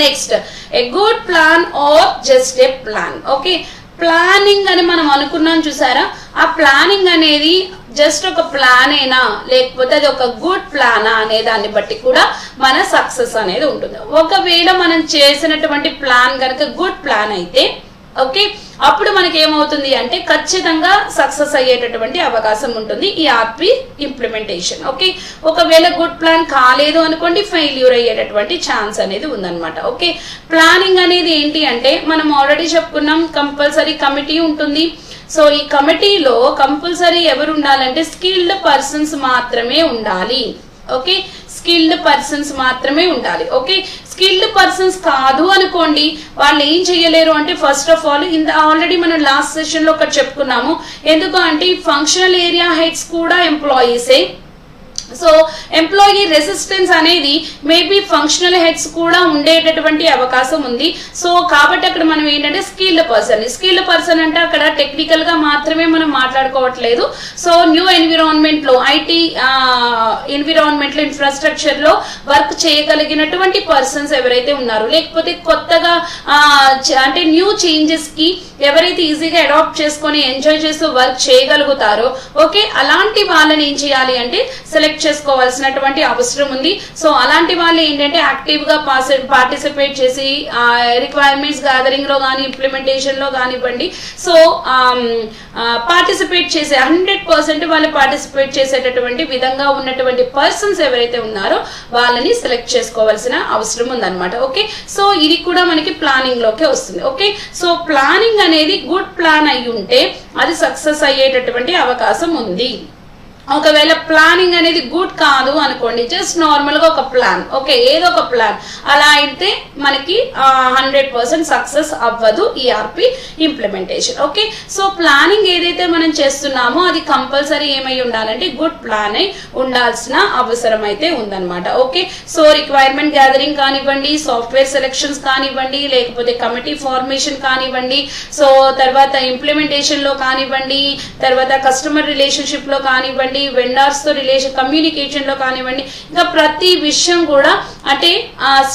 A: next a good plan or just a plan. Okay, planning అని మనం అనుకున్నాం చూసారా, ఆ ప్లానింగ్ అనేది జస్ట్ ఒక ప్లాన్ అయినా లేకపోతే అది ఒక గుడ్ ప్లానా అనే దాన్ని బట్టి కూడా మన సక్సెస్ అనేది ఉంటుంది. ఒకవేళ మనం చేసినటువంటి ప్లాన్ కనుక గుడ్ ప్లాన్ అయితే ఓకే, అప్పుడు మనకి ఏమవుతుంది అంటే ఖచ్చితంగా సక్సెస్ అయ్యేటటువంటి అవకాశం ఉంటుంది ఈ ఆర్పి ఇంప్లిమెంటేషన్. ఓకే, ఒకవేళ గుడ్ ప్లాన్ కాలేదు అనుకోండి ఫెయిల్యూర్ అయ్యేటటువంటి ఛాన్స్ అనేది ఉందన్నమాట. ఓకే, ప్లానింగ్ అనేది ఏంటి అంటే మనం ఆల్రెడీ చెప్పుకున్నాం, కంపల్సరీ కమిటీ ఉంటుంది. సో ఈ కమిటీలో కంపల్సరీ ఎవరు ఉండాలంటే స్కిల్డ్ పర్సన్స్ మాత్రమే ఉండాలి. ఓకే, స్కిల్డ్ పర్సన్స్ మాత్రమే ఉండాలి. ఓకే, స్కిల్డ్ పర్సన్స్ కాదు అనుకోండి వాళ్ళు ఏం చేయలేరు అంటే ఫస్ట్ ఆఫ్ ఆల్ ఆల్రెడీ మనం లాస్ట్ సెషన్ లో ఒకటి చెప్పుకున్నాము. ఎందుకు అంటే ఫంక్షనల్ ఏరియా హెడ్స్ కూడా ఎంప్లాయీసే, సో ఎంప్లాయీ రెసిస్టెన్స్ అనేది మేబీ ఫంక్షనల్ హెడ్స్ కూడా ఉండేటటువంటి అవకాశం ఉంది. సో కాబట్టి అక్కడ మనం ఏంటంటే స్కిల్డ్ పర్సన్ అంటే అక్కడ టెక్నికల్ గా మాత్రమే మనం మాట్లాడుకోవట్లేదు. సో న్యూ ఎన్విరాన్మెంట్ లో ఐటీ ఎన్విరాన్మెంట్ లో ఇన్ఫ్రాస్ట్రక్చర్ లో వర్క్ చేయగలిగినటువంటి పర్సన్స్ ఎవరైతే ఉన్నారో, లేకపోతే కొత్తగా అంటే న్యూ చేంజెస్ కి ఎవరైతే ఈజీగా అడాప్ట్ చేసుకొని ఎంజాయ్ చేస్తూ వర్క్ చేయగలుగుతారో, ఓకే, అలాంటి వాళ్ళని ఏం చేయాలి అంటే సెలెక్ట్ చేసుకోవాల్సినటువంటి అవసరం ఉంది. సో అలాంటి వాళ్ళు ఏంటంటే యాక్టివ్ గా పార్టిసిపేట్ చేసి రిక్వైర్మెంట్స్ గ్యాదరింగ్ లో కానీ ఇంప్లిమెంటేషన్ లో కానివ్వండి, సో పార్టిసిపేట్ చేసే 100% వాళ్ళు పార్టిసిపేట్ చేసేటటువంటి విధంగా ఉన్నటువంటి పర్సన్స్ ఎవరైతే ఉన్నారో వాళ్ళని సెలెక్ట్ చేసుకోవాల్సిన అవసరం ఉందన్నమాట. ఓకే, సో ఇది కూడా మనకి ప్లానింగ్ లోకే వస్తుంది. ఓకే, సో ప్లానింగ్ అనేది గుడ్ ప్లాన్ అయి ఉంటే అది సక్సెస్ అయ్యేటటువంటి అవకాశం ఉంది. ఒకవేళ ప్లానింగ్ అనేది గుడ్ కాదు అనుకోండి, జస్ట్ నార్మల్ గా ఒక ప్లాన్, ఓకే, ఏదో ఒక ప్లాన్ అలా అయితే మనకి 100% సక్సెస్ అవ్వదు ERP implementation. Okay, so planning ఏదైతే మనం చేస్తున్నామో అది కంపల్సరీ ఏమై ఉండాలంటే గుడ్ ప్లాన్ అయి ఉండాల్సిన అవసరం అయితే ఉందన్నమాట. ఓకే, సో రిక్వైర్మెంట్ గ్యాదరింగ్ కానివ్వండి, సాఫ్ట్వేర్ సెలెక్షన్స్ కానివ్వండి, లేకపోతే కమిటీ ఫార్మేషన్ కానివ్వండి, సో తర్వాత ఇంప్లిమెంటేషన్ లో కానివ్వండి, తర్వాత కస్టమర్ రిలేషన్షిప్ లో కానివ్వండి, వెండర్స్ తో రిలేషన్ కమ్యూనికేషన్ లో కానివ్వండి, ఇంకా ప్రతి విషయం కూడా అంటే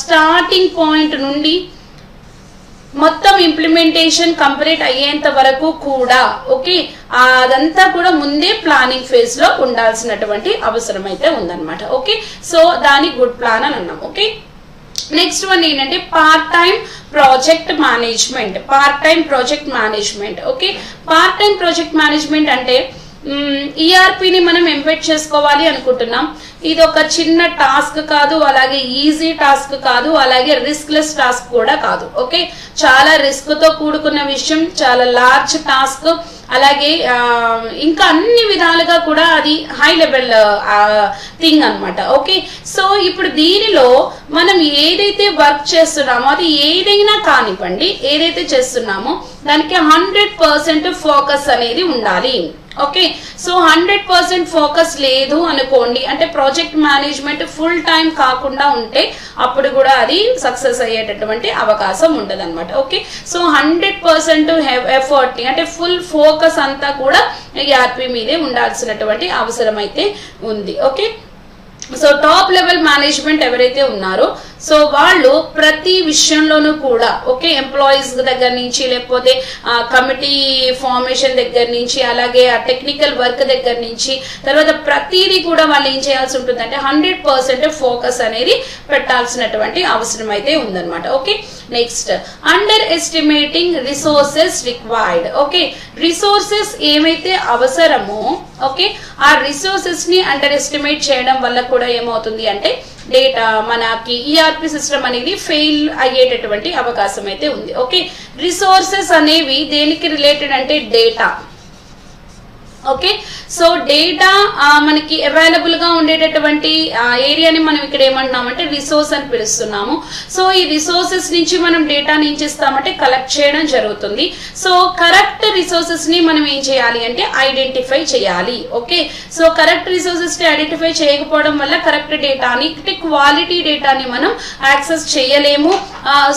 A: స్టార్టింగ్ పాయింట్ నుండి మొత్తం ఇంప్లిమెంటేషన్ కంప్లీట్ అయ్యేంత వరకు కూడా, ఓకే, అదంతా కూడా ముందే ప్లానింగ్ ఫేజ్ లో ఉండాల్సినటువంటి అవసరం అయితే ఉందన్నమాట. ఓకే, సో దాని గుడ్ ప్లాన్ అని అన్నాం. ఓకే, నెక్స్ట్ వన్ ఏంటంటే part time project management. Okay, part time project management అంటే ఈఆర్పిని మనం ఎంబెడ్ చేసుకోవాలి అనుకుంటున్నాం. ఇది ఒక చిన్న టాస్క్ కాదు, అలాగే ఈజీ టాస్క్ కాదు, అలాగే రిస్క్లెస్ టాస్క్ కూడా కాదు. ఓకే, చాలా రిస్క్ తో కూడుకున్న విషయం, చాలా లార్జ్ టాస్క్, అలాగే ఇంకా అన్ని విధాలుగా కూడా అది హై లెవెల్ థింగ్ అన్నమాట. ఓకే, సో ఇప్పుడు దీనిలో మనం ఏదైతే వర్క్ చేస్తున్నామో అది ఏదైనా కానివ్వండి, ఏదైతే చేస్తున్నామో దానికి 100% ఫోకస్ అనేది ఉండాలి. ఓకే, సో 100% ఫోకస్ లేదు అనుకోండి, అంటే ప్రాజెక్ట్ మేనేజ్మెంట్ ఫుల్ టైం కాకుండా ఉంటే అప్పుడు కూడా అది సక్సెస్ అయ్యేటటువంటి అవకాశం ఉండదు అనమాట. ఓకే, సో 100% ఎఫర్ట్ అంటే ఫుల్ ఫోకస్ అంతా కూడా ఈఆర్పి మీదే ఉండాల్సినటువంటి అవసరం అయితే ఉంది. Okay, so top level management ఎవరైతే ఉన్నారో సో వాళ్ళు ప్రతి విషయంలోనూ కూడా, ఓకే, ఎంప్లాయీస్ దగ్గర నుంచి లేకపోతే కమిటీ ఫార్మేషన్ దగ్గర నుంచి, అలాగే ఆ టెక్నికల్ వర్క్ దగ్గర నుంచి, తర్వాత ప్రతిదీ కూడా వాళ్ళు ఏం చేయాల్సి ఉంటుందంటే 100% ఫోకస్ అనేది పెట్టాల్సినటువంటి అవసరం అయితే ఉందన్నమాట. Okay, next under estimating resources required. Okay, resources ఏమైతే అవసరమో, ఓకే, ఆ రిసోర్సెస్ ని అండర్ ఎస్టిమేట్ చేయడం వల్ల కూడా ఏమవుతుంది అంటే డేటా మనకి ఈఆర్పి సిస్టమ్ అనేది ఫెయిల్ అయ్యేటటువంటి అవకాశం అయితే ఉంది. ఓకే, రిసోర్సెస్ అనేవి దేనికి రిలేటెడ్ అంటే డేటా. ఓకే, సో డేటా మనకి అవైలబుల్ గా ఉండేటటువంటి ఏరియాని మనం ఇక్కడ ఏమంటున్నామంటే రిసోర్స్ అని పిలుస్తున్నాము. సో ఈ రిసోర్సెస్ నుంచి మనం డేటాని ఏం చేస్తామంటే కలెక్ట్ చేయడం జరుగుతుంది. సో కరెక్ట్ రిసోర్సెస్ ని మనం ఏం చేయాలి అంటే ఐడెంటిఫై చేయాలి. ఓకే, సో కరెక్ట్ రిసోర్సెస్ ని ఐడెంటిఫై చేయకపోవడం వల్ల కరెక్ట్ డేటాని, క్వాలిటీ డేటాని మనం యాక్సెస్ చేయలేము.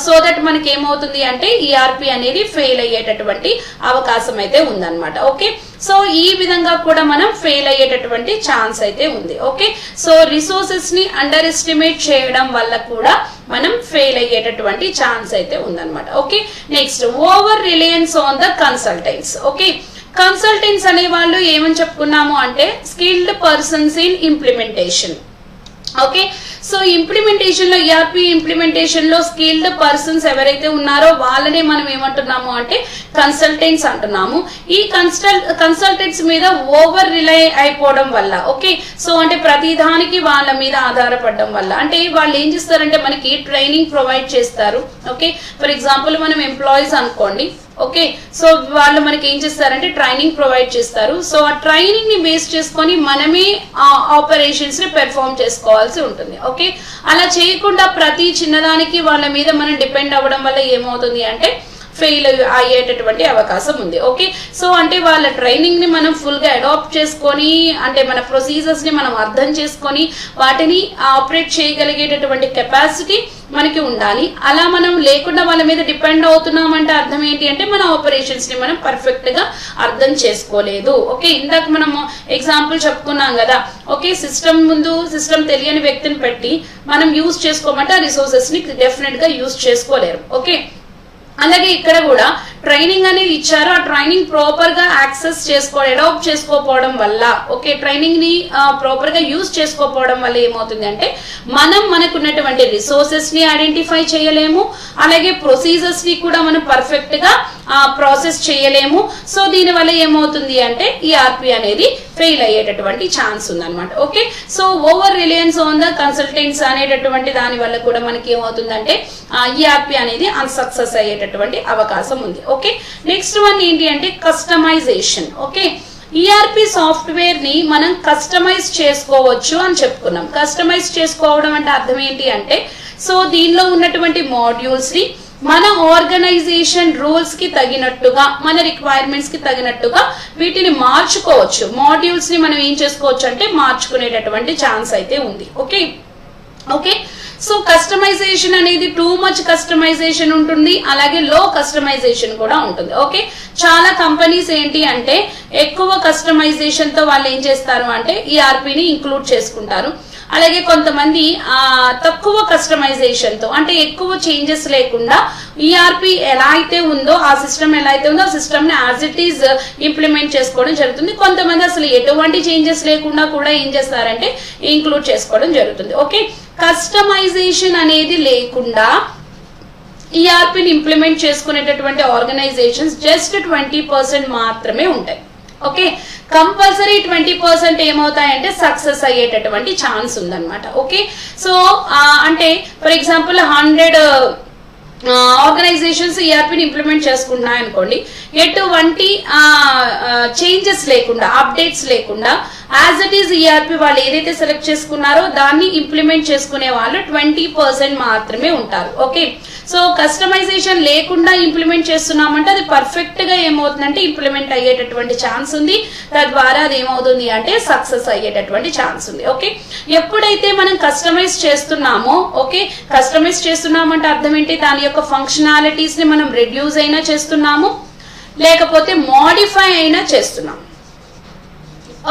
A: సో దట్ మనకి ఏమవుతుంది అంటే ఈఆర్పి అనేది ఫెయిల్ అయ్యేటటువంటి అవకాశం అయితే ఉందన్నమాట. ఓకే, సో ఈ విధంగా కూడా మనం ఫెయిల్ అయ్యేటటువంటి ఛాన్స్ అయితే ఉంది. ఓకే, సో రిసోర్సెస్ ని అండర్ ఎస్టిమేట్ చేయడం వల్ల కూడా మనం ఫెయిల్ అయ్యేటటువంటి ఛాన్స్ అయితే ఉందన్నమాట. Okay, next over Reliance on the consultants. Okay, consultants అనే వాళ్ళు ఏమని చెప్పుకున్నాము అంటే skilled persons in implementation. Okay, so implementation లో ఈఆర్పి ఇంప్లిమెంటేషన్ లో స్కిల్డ్ పర్సన్స్ ఎవరైతే ఉన్నారో వాళ్ళనే మనం ఏమంటున్నాము అంటే కన్సల్టెంట్స్ అంటున్నాము. ఈ కన్సల్టెంట్స్ మీద ఓవర్ రిలై అయిపోవడం వల్ల, ఓకే, సో అంటే ప్రతిదానికి వాళ్ళ మీద ఆధారపడడం వల్ల, అంటే వాళ్ళు ఏం చేస్తారంటే మనకి ట్రైనింగ్ ప్రొవైడ్ చేస్తారు. ఓకే, ఫర్ ఎగ్జాంపుల్ మనం ఎంప్లాయీస్ అనుకోండి. ఓకే, సో వాళ్ళు మనకి ఏం చేస్తారంటే ట్రైనింగ్ ప్రొవైడ్ చేస్తారు. సో ఆ ట్రైనింగ్ ని బేస్ చేసుకొని మనమే ఆపరేషన్స్ ని పెర్ఫార్మ్ చేసుకోవాల్సి ఉంటుంది. ఓకే, అలా చేయకుండా ప్రతి చిన్నదానికి వాళ్ళ మీద మనం డిపెండ్ అవ్వడం వల్ల ఏమవుతుంది అంటే ఫెయిల్ అయ్యేటటువంటి అవకాశం ఉంది. ఓకే, సో అంటే వాళ్ళ ట్రైనింగ్ ని మనం ఫుల్ గా అడాప్ట్ చేసుకొని, అంటే మన ప్రొసీజర్స్ ని మనం అర్థం చేసుకొని వాటిని ఆపరేట్ చేయగలిగేటటువంటి కెపాసిటీ మనకి ఉండాలి. అలా మనం లేకుండా వాళ్ళ మీద డిపెండ్ అవుతున్నాం అంటే అర్థం ఏంటి అంటే మన ఆపరేషన్స్ ని మనం పర్ఫెక్ట్ గా అర్థం చేసుకోలేదు. ఓకే, ఇందాక మనం ఎగ్జాంపుల్ చెప్పుకున్నాం కదా. ఓకే, సిస్టమ్ తెలియని వ్యక్తిని పెట్టి మనం యూజ్ చేసుకోమంటే ఆ రిసోర్సెస్ ని డెఫినెట్ గా యూజ్ చేసుకోలేరు. ఓకే, అలాగే ఇక్కడ కూడా ట్రైనింగ్ అనేది ఇచ్చారు, ఆ ట్రైనింగ్ ప్రాపర్ గా యాక్సెస్ అడాప్ట్ చేసుకోకపోవడం వల్ల, ఓకే, ట్రైనింగ్ ని ప్రాపర్ గా యూజ్ చేసుకోకపోవడం వల్ల ఏమవుతుంది అంటే మనకున్నటువంటి రిసోర్సెస్ ని ఐడెంటిఫై చేయలేము, అలాగే ప్రొసీజర్స్ ని కూడా మనం పర్ఫెక్ట్ గా ప్రాసెస్ చేయలేము. సో దీని వల్ల ఏమవుతుంది అంటే ఈఆర్పి అనేది ఫెయిల్ అయ్యేటటువంటి ఛాన్స్ ఉందన్నమాట. Okay, so over Reliance on the consultants అనేటటువంటి దాని వల్ల కూడా మనకి ఏమవుతుందంటే ఈఆర్పి అనేది అన్సక్సెస్ అయ్యేటటువంటి అవకాశం ఉంది. ఓకే, నెక్స్ట్ వన్ ఏంటి అంటే కస్టమైజేషన్. ఓకే, ఈఆర్పి సాఫ్ట్వేర్ ని మనం కస్టమైజ్ చేసుకోవచ్చు అని చెప్పుకున్నాం. కస్టమైజ్ చేసుకోవడం అంటే అర్థం ఏంటి అంటే, సో దీనిలో ఉన్నటువంటి మాడ్యూల్స్ ని మన ఆర్గనైజేషన్ రూల్స్ కి తగినట్టుగా, మన రిక్వైర్మెంట్స్ కి తగినట్టుగా వీటిని మార్చుకోవచ్చు. మాడ్యూల్స్ ని మనం ఏం చేసుకోవచ్చు అంటే మార్చుకునేటటువంటి ఛాన్స్ అయితే ఉంది. ఓకే ఓకే సో కస్టమైజేషన్ అనేది టూ మచ్ కస్టమైజేషన్ ఉంటుంది, అలాగే లో కస్టమైజేషన్ కూడా ఉంటుంది. ఓకే, చాలా కంపెనీస్ ఏంటి అంటే ఎక్కువ కస్టమైజేషన్ తో వాళ్ళు ఏం చేస్తారు అంటే ఈఆర్పిని ఇంక్లూడ్ చేసుకుంటారు. అలాగే కొంతమంది తక్కువ కస్టమైజేషన్ తో, అంటే ఎక్కువ చేంజెస్ లేకుండా ఈఆర్పి ఎలా అయితే ఉందో, ఆ సిస్టమ్ ఎలా అయితే ఉందో ఆ సిస్టమ్ ని యాజ్ ఇట్ ఈజ్ ఇంప్లిమెంట్ చేసుకోవడం జరుగుతుంది. కొంతమంది అసలు ఎటువంటి చేంజెస్ లేకుండా కూడా ఏం చేస్తారంటే ఇంక్లూడ్ చేసుకోవడం జరుగుతుంది. ఓకే, కస్టమైజేషన్ అనేది లేకుండా ఈఆర్పిని ఇంప్లిమెంట్ చేసుకునేటటువంటి ఆర్గనైజేషన్స్ జస్ట్ 20% మాత్రమే ఉంటాయి. ఓకే, కంపల్సరీ 20% ఏమవుతాయంటే సక్సెస్ అయ్యేటటువంటి ఛాన్స్ ఉందన్నమాట. ఓకే, సో అంటే ఫర్ ఎగ్జాంపుల్ 100 ఆర్గనైజేషన్స్ ఈఆర్పిని ఇంప్లిమెంట్ చేసుకుంటున్నాయి అనుకోండి, ఎటువంటి చేంజెస్ లేకుండా, అప్డేట్స్ లేకుండా యాజ్ ఇట్ ఈస్ ఈఆర్పి వాళ్ళు ఏదైతే సెలెక్ట్ చేసుకున్నారో దాన్ని ఇంప్లిమెంట్ చేసుకునే వాళ్ళు 20% మాత్రమే ఉంటారు. ఓకే, సో కస్టమైజేషన్ లేకుండా ఇంప్లిమెంట్ చేస్తున్నామంటే అది పర్ఫెక్ట్ గా ఏమవుతుందంటే ఇంప్లిమెంట్ అయ్యేటటువంటి ఛాన్స్ ఉంది, తద్వారా అది ఏమవుతుంది అంటే సక్సెస్ అయ్యేటటువంటి ఛాన్స్ ఉంది. ఓకే, ఎప్పుడైతే మనం కస్టమైజ్ చేస్తున్నామో, ఓకే, కస్టమైజ్ చేస్తున్నామంటే అర్థం ఏంటి, దాని యొక్క ఫంక్షనాలిటీస్ ని మనం రెడ్యూస్ అయినా చేస్తున్నాము, లేకపోతే మోడిఫై అయినా చేస్తున్నాము.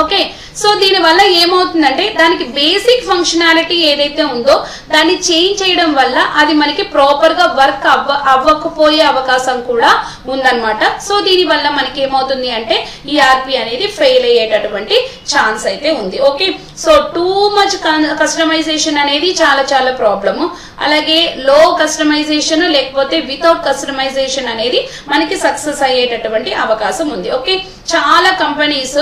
A: ఓకే, సో దీని వల్ల ఏమవుతుందంటే దానికి బేసిక్ ఫంక్షనాలిటీ ఏదైతే ఉందో దాన్ని చేంజ్ చేయడం వల్ల అది మనకి ప్రాపర్ గా వర్క్ అవ్వకపోయే అవకాశం కూడా ఉందన్నమాట. సో దీని వల్ల మనకి ఏమవుతుంది అంటే ఈఆర్పి అనేది ఫెయిల్ అయ్యేటటువంటి ఛాన్స్ అయితే ఉంది. Okay, so too much customization అనేది చాలా చాలా ప్రాబ్లము. అలాగే లో కస్టమైజేషన్ లేకపోతే వితౌట్ కస్టమైజేషన్ అనేది మనకి సక్సెస్ అయ్యేటటువంటి అవకాశం ఉంది. ఓకే, చాలా కంపెనీస్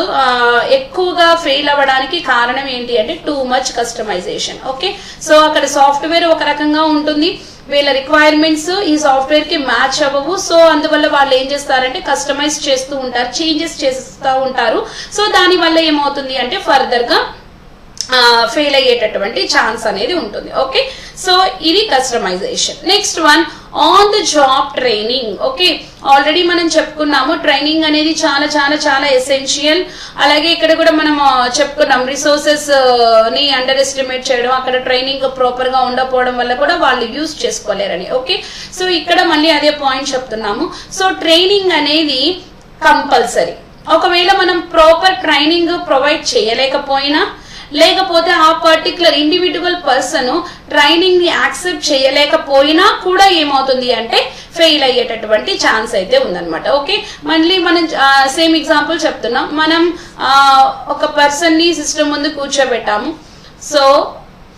A: ఎక్కువగా ఫెయిల్ అవ్వడానికి కారణం ఏంటి అంటే too much customization. Okay, so అక్కడ సాఫ్ట్వేర్ ఒక రకంగా ఉంటుంది, వీళ్ళ రిక్వైర్మెంట్స్ ఈ సాఫ్ట్వేర్ కి మ్యాచ్ అవ్వవు. సో అందువల్ల వాళ్ళు ఏం చేస్తారంటే కస్టమైజ్ చేస్తూ ఉంటారు, చేంజెస్ చేస్తూ ఉంటారు. సో దాని వల్ల ఏమవుతుంది అంటే ఫర్దర్ గా ఫెయిల్ అయ్యేటటువంటి ఛాన్స్ అనేది ఉంటుంది. ఓకే, సో ఇది customization. Next one on the job training. Okay, already మనం చెప్పుకున్నాము ట్రైనింగ్ అనేది చాలా చాలా చాలా ఎసెన్షియల్. అలాగే ఇక్కడ కూడా మనం చెప్పుకున్నాం రిసోర్సెస్ ని అండర్ ఎస్టిమేట్ చేయడం, అక్కడ ట్రైనింగ్ ప్రాపర్ గా ఉండకపోవడం వల్ల కూడా వాళ్ళు యూజ్ చేసుకోలేరని. ఓకే, సో ఇక్కడ మళ్ళీ అదే పాయింట్ చెప్తున్నాము. సో ట్రైనింగ్ అనేది కంపల్సరీ. ఒకవేళ మనం ప్రాపర్ ట్రైనింగ్ ప్రొవైడ్ చేయలేకపోయినా, లేకపోతే ఆ పర్టికులర్ ఇండివిజువల్ పర్సన్ ట్రైనింగ్ ని యాక్సెప్ట్ చేయలేకపోయినా కూడా ఏమవుతుంది అంటే ఫెయిల్ అయ్యేటటువంటి ఛాన్స్ అయితే ఉందన్నమాట. ఓకే, మళ్ళీ మనం సేమ్ ఎగ్జాంపుల్ చెప్తున్నాం. మనం ఒక పర్సన్ ని సిస్టమ్ ముందు కూర్చోబెట్టాము, సో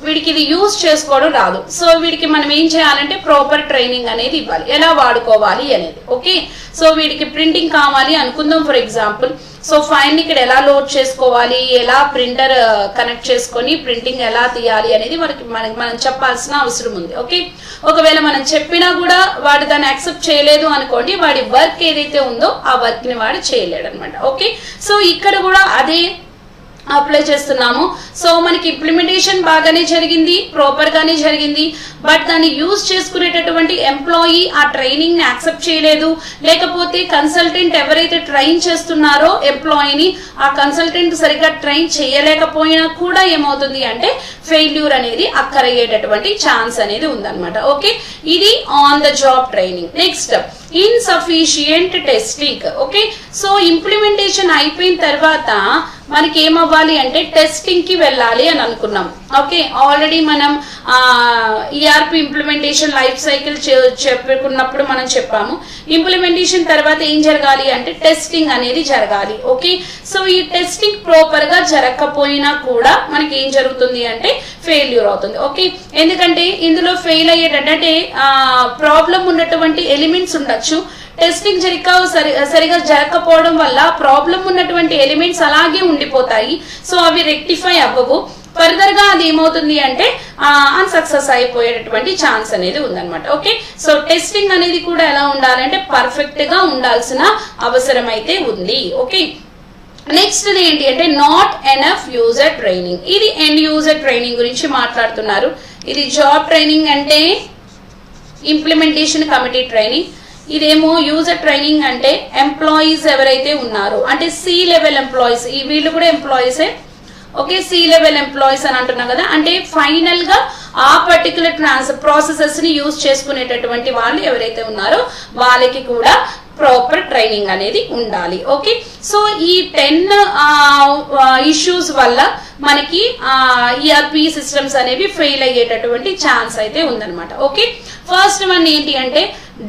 A: వీడికి ఇది యూజ్ చేసుకోవడం రాదు. సో వీడికి మనం ఏం చేయాలంటే ప్రాపర్ ట్రైనింగ్ అనేది ఇవ్వాలి, ఎలా వాడుకోవాలి అనేది. ఓకే, సో వీడికి ప్రింటింగ్ కావాలి అనుకుందాం ఫర్ ఎగ్జాంపుల్. సో ఫైల్ ని ఇక్కడ ఎలా లోడ్ చేసుకోవాలి, ఎలా ప్రింటర్ కనెక్ట్ చేసుకొని ప్రింటింగ్ ఎలా తీయాలి అనేది మనం చెప్పాల్సిన అవసరం ఉంది. ఓకే, ఒకవేళ మనం చెప్పినా కూడా వాడు దాన్ని యాక్సెప్ట్ చేయలేదు అనుకోండి, వాడి వర్క్ ఏదైతే ఉందో ఆ వర్క్ ని వాడు చేయలేడు అనమాట. ఓకే, సో ఇక్కడ కూడా అదే అప్లై చేస్తున్నాము. సో మనకి ఇంప్లిమెంటేషన్ బాగానే జరిగింది, ప్రాపర్ గానే జరిగింది. బట్ దాన్ని యూజ్ చేసుకునేటటువంటి ఎంప్లాయీ ఆ ట్రైనింగ్ ని యాక్సెప్ట్ చేయలేదు, లేకపోతే కన్సల్టెంట్ ఎవరైతే ట్రైన్ చేస్తున్నారో ఎంప్లాయీని ఆ కన్సల్టెంట్ సరిగ్గా ట్రైన్ చేయలేకపోయినా కూడా ఏమవుతుంది అంటే ఫెయిల్యూర్ అనేది అక్కరయ్యేటటువంటి ఛాన్స్ అనేది ఉందన్నమాట. ఓకే, ఇది on the job training. Next insufficient testing. Okay, so implementation అయిపోయిన తర్వాత మనకి ఏమవ్వాలి అంటే టెస్టింగ్ కి వెళ్ళాలి అని అనుకున్నాం. ఓకే, ఆల్రెడీ మనం ఈఆర్పి ఇంప్లిమెంటేషన్ లైఫ్ సైకిల్ చెప్పుకున్నప్పుడు మనం చెప్పాము, ఇంప్లిమెంటేషన్ తర్వాత ఏం జరగాలి అంటే టెస్టింగ్ అనేది జరగాలి. ఓకే, సో ఈ టెస్టింగ్ ప్రాపర్ గా జరగకపోయినా కూడా మనకి ఏం జరుగుతుంది అంటే ఫెయిల్యూర్ అవుతుంది. ఓకే, ఎందుకంటే ఇందులో ఫెయిల్ అయ్యేటంటే ప్రాబ్లం ఉన్నటువంటి ఎలిమెంట్స్ ఉండొచ్చు, టెస్టింగ్ సరిగా జరగకపోవడం వల్ల ప్రాబ్లం ఉన్నటువంటి ఎలిమెంట్స్ అలాగే ఉండిపోతాయి. సో అవి రెక్టిఫై అవ్వవు, ఫర్దర్ గా అది ఏమవుతుంది అంటే అన్సక్సెస్ అయిపోయేటటువంటి ఛాన్స్ అనేది ఉందన్నమాట. ఓకే, సో టెస్టింగ్ అనేది కూడా ఎలా ఉండాలంటే పర్ఫెక్ట్ గా ఉండాల్సిన అవసరం అయితే ఉంది. ఓకే, నెక్స్ట్ ఏంటి అంటే నాట్ ఎనఫ్ యూజర్ ట్రైనింగ్. ఇది ఎండ్ యూజర్ ట్రైనింగ్ గురించి మాట్లాడుతున్నారు. ఇది జాబ్ ట్రైనింగ్ అంటే ఇంప్లిమెంటేషన్ కమిటీ ట్రైనింగ్, ఇదేమో యూజర్ ట్రైనింగ్ అంటే ఎంప్లాయీస్ ఎవరైతే ఉన్నారో అంటే సి లెవెల్ ఎంప్లాయీస్, వీళ్ళు కూడా ఎంప్లాయీసే. ఓకే, సి లెవెల్ ఎంప్లాయీస్ అని అంటున్నాం కదా, అంటే ఫైనల్ గా ఆ పర్టికులర్ ప్రాసెసెస్ ని యూజ్ చేసుకునేటటువంటి వాళ్ళు ఎవరైతే ఉన్నారో వాళ్ళకి కూడా ప్రాపర్ ట్రైనింగ్ అనేది ఉండాలి. ఓకే, సో ఈ 10 ఇష్యూస్ వల్ల మనకి ఈఆర్పి సిస్టమ్స్ అనేవి ఫెయిల్ అయ్యేటటువంటి ఛాన్స్ అయితే ఉందన్నమాట. ఓకే, ఫస్ట్ వన్ ఏంటి అంటే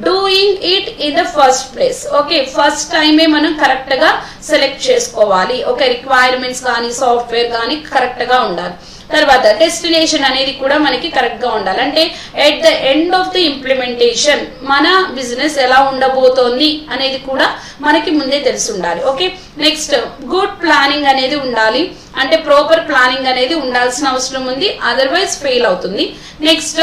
A: doing it in the first place. Okay, first టైమే మనం కరెక్ట్ గా సెలెక్ట్ చేసుకోవాలి. ఓకే, రిక్వైర్మెంట్స్ కానీ సాఫ్ట్వేర్ కానీ కరెక్ట్ గా ఉండాలి. తర్వాత డెస్టినేషన్ అనేది కూడా మనకి కరెక్ట్ గా ఉండాలి, అంటే at the end of the implementation మన బిజినెస్ ఎలా ఉండబోతోంది అనేది కూడా మనకి ముందే తెలిసి ఉండాలి. ఓకే, నెక్స్ట్ గుడ్ ప్లానింగ్ అనేది ఉండాలి, అంటే ప్రాపర్ ప్లానింగ్ అనేది ఉండాల్సిన అవసరం ఉంది, అదర్వైజ్ ఫెయిల్ అవుతుంది. Next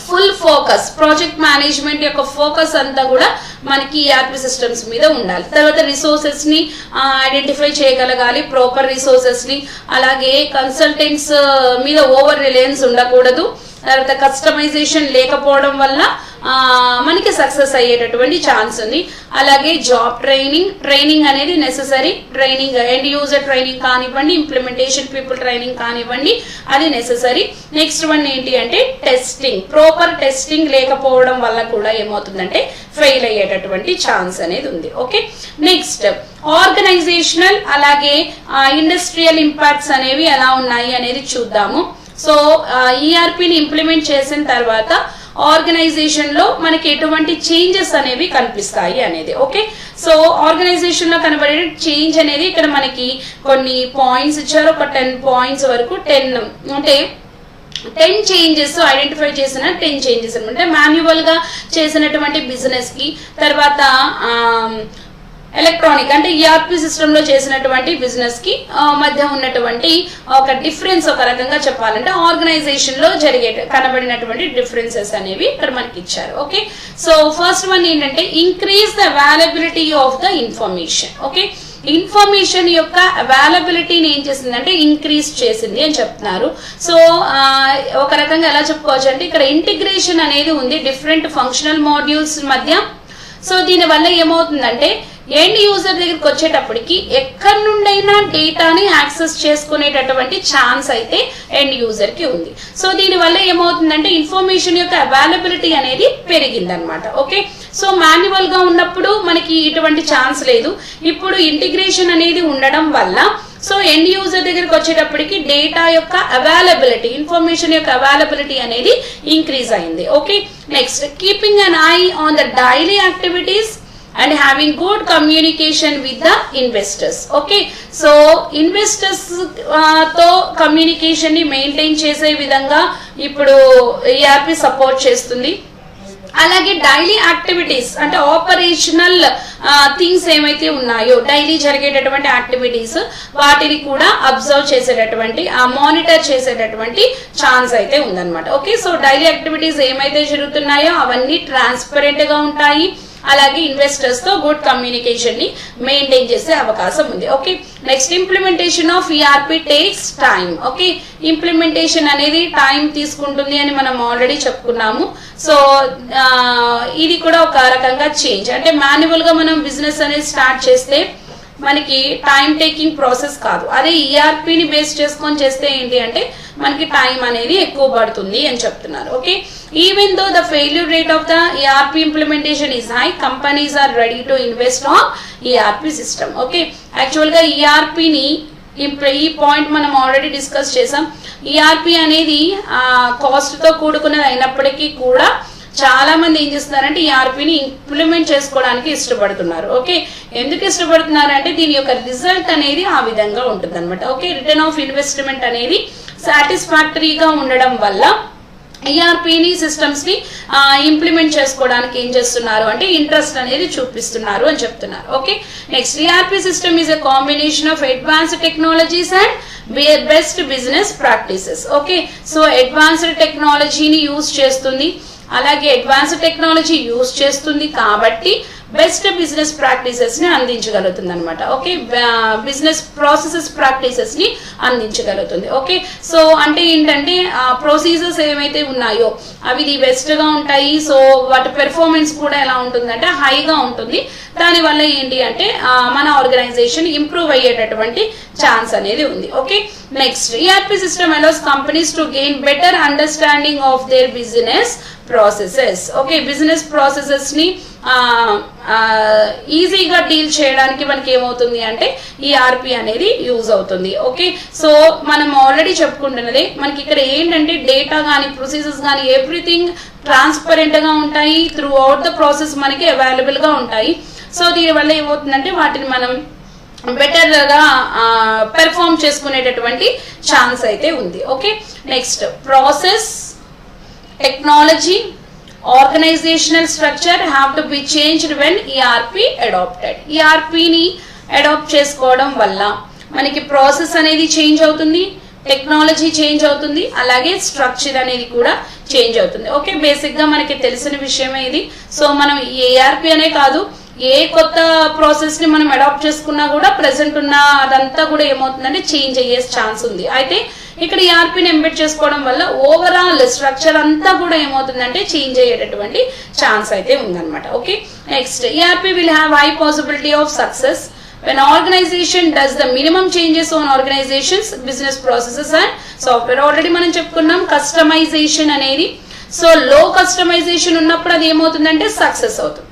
A: full focus, project management యొక్క ఫోకస్ అంతా కూడా మనకి ఈఆర్పి సిస్టమ్స్ మీద ఉండాలి. తర్వాత రిసోర్సెస్ ని ఐడెంటిఫై చేయగలగాలి, ప్రాపర్ రిసోర్సెస్ ని. అలాగే కన్సల్టెంట్స్ మీద ఓవర్ రిలయన్స్ ఉండకూడదు. తర్వాత కస్టమైజేషన్ లేకపోవడం వల్ల మనకి సక్సెస్ అయ్యేటటువంటి ఛాన్స్ ఉంది. అలాగే జాబ్ ట్రైనింగ్ అనేది necessary. Training end user training కానివ్వండి, ఇంప్లిమెంటేషన్ పీపుల్ ట్రైనింగ్ కానివ్వండి, అది నెసెసరీ. నెక్స్ట్ వన్ ఏంటి అంటే టెస్టింగ్, ప్రాపర్ టెస్టింగ్ లేకపోవడం వల్ల కూడా ఏమవుతుందంటే ఫెయిల్ అయ్యేటటువంటి ఛాన్స్ అనేది ఉంది. ఓకే, నెక్స్ట్ ఆర్గనైజేషనల్ అలాగే ఇండస్ట్రియల్ ఇంపాక్ట్స్ అనేవి ఎలా ఉన్నాయి అనేది చూద్దాము. సో ఈఆర్పిని ఇంప్లిమెంట్ చేసిన తర్వాత ఆర్గనైజేషన్ లో మనకి ఎటువంటి చేంజెస్ అనేవి కనిపిస్తాయి అనేది. ఓకే, సో ఆర్గనైజేషన్ లో కనబడే చేంజ్ అనేది ఇక్కడ మనకి కొన్ని పాయింట్స్ ఇచ్చారు, ఒక 10 పాయింట్స్ వరకు. 10 అంటే 10 చేంజెస్ ఐడెంటిఫై చేసిన 10 చేంజెస్ అనమాట. మాన్యువల్ గా చేసినటువంటి బిజినెస్ కి, తర్వాత ఎలక్ట్రానిక్ అంటే ఈఆర్పి సిస్టమ్ లో చేసినటువంటి బిజినెస్ కి మధ్య ఉన్నటువంటి ఒక డిఫరెన్స్, ఒక రకంగా చెప్పాలంటే ఆర్గనైజేషన్ లో కనబడినటువంటి డిఫరెన్సెస్ అనేవి ఇక్కడ మనకి ఇచ్చారు. ఓకే, సో ఫస్ట్ వన్ ఏంటంటే increase the availability of the information. Okay, information యొక్క అవైలబిలిటీని ఏం చేసిందంటే ఇంక్రీజ్ చేసింది అని చెప్తున్నారు. సో ఒక రకంగా ఎలా చెప్పుకోవచ్చు అంటే ఇక్కడ ఇంటిగ్రేషన్ అనేది ఉంది డిఫరెంట్ ఫంక్షనల్ మాడ్యూల్స్ మధ్య. సో దీని వల్ల ఏమవుతుందంటే ఎండ్ యూజర్ దగ్గరికి వచ్చేటప్పటికి ఎక్కడి నుండైనా డేటాని యాక్సెస్ చేసుకునేటటువంటి ఛాన్స్ అయితే ఎండ్ యూజర్ కి ఉంది. సో దీని వల్ల ఏమవుతుందంటే ఇన్ఫర్మేషన్ యొక్క అవైలబిలిటీ అనేది పెరిగిందనమాట. ఓకే, సో మాన్యువల్ గా ఉన్నప్పుడు మనకి ఇటువంటి ఛాన్స్ లేదు. ఇప్పుడు ఇంటిగ్రేషన్ అనేది ఉండడం వల్ల సో ఎండ్ యూజర్ దగ్గరికి వచ్చేటప్పటికి డేటా యొక్క అవైలబిలిటీ, ఇన్ఫర్మేషన్ యొక్క అవైలబిలిటీ అనేది ఇంక్రీజ్ అయింది. Okay, next keeping an I on the daily activities and having good communication with the investors. Okay, so investors తో కమ్యూనికేషన్ ని మెయింటైన్ చేసే విధంగా ఇప్పుడు ERP సపోర్ట్ చేస్తుంది. అలాగే డైలీ యాక్టివిటీస్ అంటే ఆపరేషనల్ థింగ్స్ ఏమైతే ఉన్నాయో డైలీ జరిగేటటువంటి యాక్టివిటీస్ వాటిని కూడా అబ్జర్వ్ చేసేటటువంటి మానిటర్ చేసేటటువంటి ఛాన్స్ అయితే ఉందన్నమాట. ఓకే, సో డైలీ యాక్టివిటీస్ ఏమైతే జరుగుతున్నాయో అవన్నీ ట్రాన్స్పరెంట్ గా ఉంటాయి. అలాగే ఇన్వెస్టర్స్ తో గుడ్ కమ్యూనికేషన్ ని మెయింటైన్ చేసే అవకాశం ఉంది. Okay, next implementation of ERP takes time. Okay, implementation అనేది టైం తీసుకుంటుంది అని మనం ఆల్రెడీ చెప్పుకున్నాము. సో ఇది కూడా ఒక రకంగా చేంజ్, అంటే మాన్యువల్ గా మనం బిజినెస్ అనేది స్టార్ట్ చేస్తే మనకి టైం టేకింగ్ ప్రాసెస్ కాదు. అదే ఈఆర్పిని బేస్ చేసుకొని చేస్తే ఏంటి అంటే మనకి టైం అనేది ఎక్కువ పడుతుంది అని చెప్తున్నారు. Okay, even though the failure rate of the ERP implementation is high, companies are ready to invest on ERP system. Okay, actual గా ఈఆర్పిని ఈ పాయింట్ మనం ఆల్రెడీ డిస్కస్ చేసాం. ఈఆర్పి అనేది కాస్ట్ తో కూడుకున్నది అయినప్పటికీ కూడా చాలా మంది ఏం చేస్తున్నారంటే ఈఆర్పిని ఇంప్లిమెంట్ చేసుకోవడానికి ఇష్టపడుతున్నారు. ఓకే, ఎందుకు ఇష్టపడుతున్నారు అంటే దీని యొక్క రిజల్ట్ అనేది ఆ విధంగా ఉంటుంది అనమాట. ఓకే, రిటర్న్ ఆఫ్ ఇన్వెస్ట్మెంట్ అనేది సాటిస్ఫాక్టరీగా ఉండడం వల్ల ఈఆర్పిని సిస్టమ్స్ ని ఇంప్లిమెంట్ చేసుకోవడానికి ఏం చేస్తున్నారు అంటే ఇంట్రెస్ట్ అనేది చూపిస్తున్నారు అని చెప్తున్నారు. Okay, next ERP system is a combination of advanced technologies and best business practices. Okay, so advanced టెక్నాలజీని యూజ్ చేస్తుంది, అలాగే అడ్వాన్స్డ్ టెక్నాలజీ యూజ్ చేస్తుంది కాబట్టి బెస్ట్ బిజినెస్ ప్రాక్టీసెస్ ని అందించగలుగుతుంది అనమాట. ఓకే, బిజినెస్ ప్రాసెసెస్ ప్రాక్టీసెస్ ని అందించగలుగుతుంది. ఓకే, సో అంటే ఏంటంటే ప్రొసీజర్స్ ఏమైతే ఉన్నాయో అవి ది బెస్ట్ గా ఉంటాయి. సో వాటి పెర్ఫార్మెన్స్ కూడా ఎలా ఉంటుందంటే హైగా ఉంటుంది. దానివల్ల ఏంటి అంటే మన ఆర్గనైజేషన్ ఇంప్రూవ్ అయ్యేటటువంటి ఛాన్స్ అనేది ఉంది. Okay, next ERP system allows companies to gain better understanding of their business processes. Okay, business processes ని ఈజీగా డీల్ చేయడానికి మనకి ఏమవుతుంది అంటే ఈఆర్పి అనేది యూజ్ అవుతుంది. ఓకే, సో మనం ఆల్రెడీ చెప్పుకుంటున్నది మనకి ఇక్కడ ఏంటంటే డేటా కానీ ప్రొసీజర్స్ కానీ ఎవ్రీథింగ్ ట్రాన్స్పరెంట్ గా ఉంటాయి, త్రూ అవుట్ ద ప్రాసెస్ మనకి అవైలబుల్ గా ఉంటాయి. సో దీనివల్ల ఏమవుతుందంటే వాటిని మనం బెటర్ గా పెర్ఫార్మ్ చేసుకునేటటువంటి ఛాన్స్ అయితే ఉంది. Okay, next process, technology, organisational structure have to be changed when ERP adopted. ఈఆర్పిని అడాప్ట్ చేసుకోవడం వల్ల మనకి ప్రాసెస్ అనేది చేంజ్ అవుతుంది, టెక్నాలజీ చేంజ్ అవుతుంది, అలాగే స్ట్రక్చర్ అనేది కూడా చేంజ్ అవుతుంది. ఓకే, బేసిక్ గా మనకి తెలిసిన విషయమే ఇది. సో మనం ఏఆర్పి అనే కాదు ఏ కొత్త ప్రాసెస్ ని మనం అడాప్ట్ చేసుకున్నా కూడా ప్రెసెంట్ ఉన్న అదంతా కూడా ఏమవుతుందంటే చేంజ్ అయ్యే ఛాన్స్ ఉంది. అయితే ఇక్కడ ఈఆర్పిని ఎంబెడ్ చేసుకోవడం వల్ల ఓవరాల్ స్ట్రక్చర్ అంతా కూడా ఏమవుతుందంటే చేంజ్ అయ్యేటటువంటి ఛాన్స్ అయితే ఉందన్నమాట. Okay, next ERP will have high possibility of success when organization does the minimum changes on organizations business processes and software. Already మనం చెప్పుకున్నాం కస్టమైజేషన్ అనేది. సో లో కస్టమైజేషన్ ఉన్నప్పుడు అది ఏమవుతుందంటే సక్సెస్ అవుతుంది.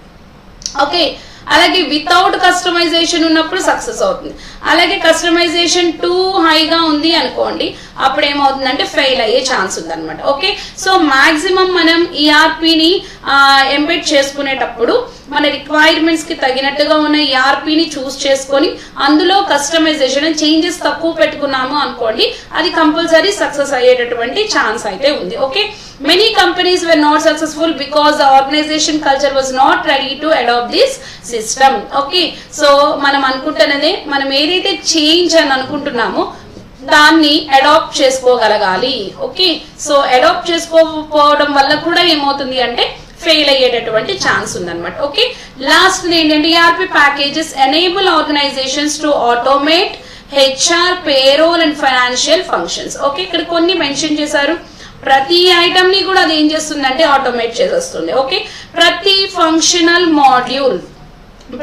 A: ఓకే, అలాగే వితౌట్ కస్టమైజేషన్ ఉన్నప్పుడు సక్సెస్ అవుతుంది. అలాగే కస్టమైజేషన్ టూ హైగా ఉంది అనుకోండి, అప్పుడు ఏమవుతుందంటే ఫెయిల్ అయ్యే ఛాన్స్ ఉంది అనమాట. ఓకే, సో మాక్సిమం మనం ఈఆర్పిని ఎంబెడ్ చేసుకునేటప్పుడు మన రిక్వైర్మెంట్స్ కి తగినట్టుగా ఉన్న ఈఆర్పిని చూస్ చేసుకొని అందులో కస్టమైజేషన్ చేంజెస్ తక్కువ పెట్టుకున్నాము అనుకోండి, అది కంపల్సరీ సక్సెస్ అయ్యేటటువంటి ఛాన్స్ అయితే ఉంది. Okay, many companies were not successful because the organization culture was not ready to adopt this system. Okay, so మనం అనుకుంటున్నదే మనం ఏదైతే చేంజ్ అని అనుకుంటున్నామో దాన్ని అడాప్ట్ చేసుకోగలగాలి. ఓకే, సో అడాప్ట్ చేసుకోకపోవడం వల్ల కూడా ఏమవుతుంది అంటే ఫెయిల్ అయ్యేటటువంటి ఛాన్స్ ఉందన్నమాట. ఓకే, లాస్ట్ ఏంటంటే ERP packages enable organizations to automate HR, payroll and financial functions. Okay, ఇక్కడ కొన్ని మెన్షన్ చేశారు. ప్రతి ఐటమ్ ని కూడా అది ఏం చేస్తుందంటే ఆటోమేట్ చేసేస్తుంది. ఓకే, ప్రతి ఫంక్షనల్ మాడ్యూల్,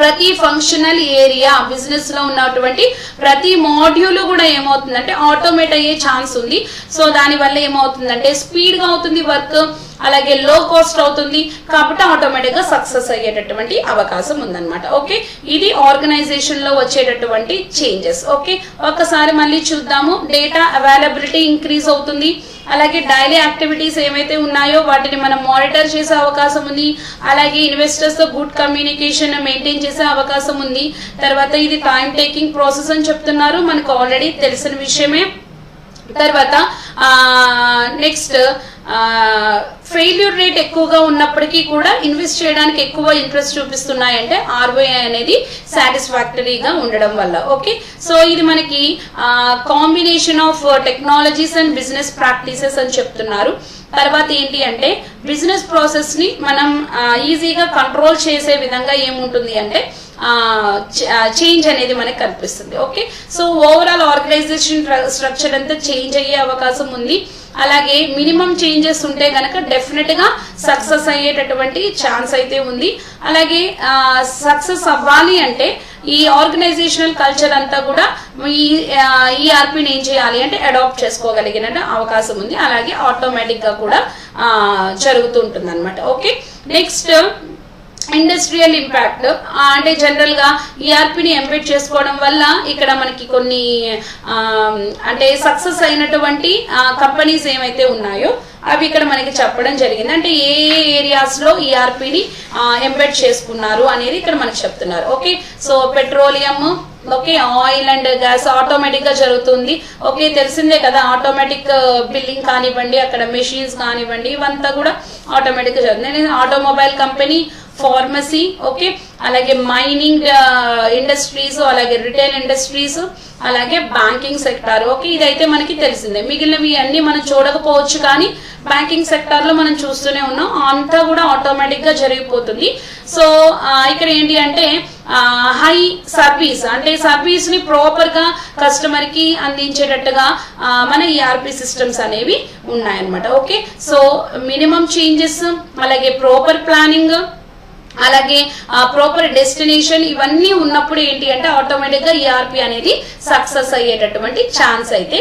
A: ప్రతి ఫంక్షనల్ ఏరియా బిజినెస్ లో ఉన్నటువంటి ప్రతి మాడ్యూల్ కూడా ఏమవుతుందంటే ఆటోమేట్ అయ్యే ఛాన్స్ ఉంది. సో దాని వల్ల ఏమవుతుందంటే స్పీడ్ గా అవుతుంది వర్క్, అలాగే లో కాస్ట్ అవుతుంది, కాబట్టి ఆటోమేటిక్ గా సక్సెస్ అయ్యేటటువంటి అవకాశం ఉందన్నమాట. ఓకే, ఇది ఆర్గనైజేషన్ లో వచ్చేటటువంటి చేంజెస్. ఓకే, ఒక్కసారి మళ్ళీ చూద్దాము. డేటా అవైలబిలిటీ ఇంక్రీజ్ అవుతుంది, అలాగే డైలీ యాక్టివిటీస్ ఏమైతే ఉన్నాయో వాటిని మనం మానిటర్ చేసే అవకాశం ఉంది, అలాగే ఇన్వెస్టర్స్ తో గుడ్ కమ్యూనికేషన్ మెయింటైన్ చేసే అవకాశం ఉంది. తర్వాత ఇది టైం టేకింగ్ ప్రాసెస్ అని చెప్తున్నారు, మనకు ఆల్రెడీ తెలిసిన విషయమే. తర్వాత నెక్స్ట్ ఫెయిల్యూర్ రేట్ ఎక్కువగా ఉన్నప్పటికీ కూడా ఇన్వెస్ట్ చేయడానికి ఎక్కువ ఇంట్రెస్ట్ చూపిస్తున్నాయంటే ఆర్ఓఐ అనేది సాటిస్ఫాక్టరీగా ఉండడం వల్ల. ఓకే, సో ఇది మనకి combination of technologies and business practices అని చెప్తున్నారు. తర్వాత ఏంటి అంటే బిజినెస్ ప్రాసెస్ ని మనం ఈజీగా కంట్రోల్ చేసే విధంగా ఏముంటుంది అంటే చేంజ్ అనేది మనకి కనిపిస్తుంది. Okay, so overall organization structure అంతా చేంజ్ అయ్యే అవకాశం ఉంది. అలాగే మినిమం చేంజెస్ ఉంటే గనక డెఫినెట్ గా సక్సెస్ అయ్యేటటువంటి ఛాన్స్ అయితే ఉంది. అలాగే సక్సెస్ అవ్వాలి అంటే ఈ ఆర్గనైజేషనల్ కల్చర్ అంతా కూడా ఈ ఈఆర్పీని ఏం చేయాలి అంటే అడాప్ట్ చేసుకోగలిగిన అవకాశం ఉంది. అలాగే ఆటోమేటిక్ గా కూడా జరుగుతుంటుంది అనమాట. ఓకే, నెక్స్ట్ ఇండస్ట్రియల్ ఇంపాక్ట్ అంటే జనరల్ గా ఈఆర్పీని ఎంబెడ్ చేసుకోవడం వల్ల ఇక్కడ మనకి కొన్ని అంటే సక్సెస్ అయినటువంటి కంపెనీస్ ఏమైతే ఉన్నాయో అవి ఇక్కడ మనకి చెప్పడం జరిగింది. అంటే ఏ ఏరియాస్ లో ఈఆర్పీని ఎంబెడ్ చేసుకున్నారు అనేది ఇక్కడ మనకి చెప్తున్నారు. Okay, so petroleum, okay, oil and gas automatic గా జరుగుతుంది. ఓకే, తెలిసిందే కదా, ఆటోమేటిక్ బిల్లింగ్ కానివ్వండి, అక్కడ మెషిన్స్ కానివ్వండి, ఇవంతా కూడా ఆటోమేటిక్ గా జరుగుతుంది. ఆటోమొబైల్ కంపెనీ, ఫార్మసీ, ఓకే, అలాగే మైనింగ్ ఇండస్ట్రీస్, అలాగే రిటైల్ ఇండస్ట్రీస్, అలాగే బ్యాంకింగ్ సెక్టార్. ఓకే, ఇదైతే మనకి తెలిసిందే. మిగిలినవి అన్ని మనం చూడకపోవచ్చు కానీ బ్యాంకింగ్ సెక్టార్ లో మనం చూస్తూనే ఉన్నాం. అంతా కూడా ఆటోమేటిక్ గా జరిగిపోతుంది. సో ఇక్కడ ఏంటి అంటే హై సర్వీస్ అంటే సర్వీస్ ని ప్రాపర్ గా కస్టమర్ కి అందించేటట్టుగా మన ఈఆర్పి సిస్టమ్స్ అనేవి ఉన్నాయన్నమాట. ఓకే, సో మినిమం చేంజెస్, అలాగే ప్రాపర్ ప్లానింగ్, అలాగే ప్రాపర్ డెస్టినేషన్, ఇవన్నీ ఉన్నప్పుడు ఏంటి అంటే ఆటోమేటిక్ గా ఈఆర్పి అనేది సక్సెస్ అయ్యేటటువంటి ఛాన్స్ అయితే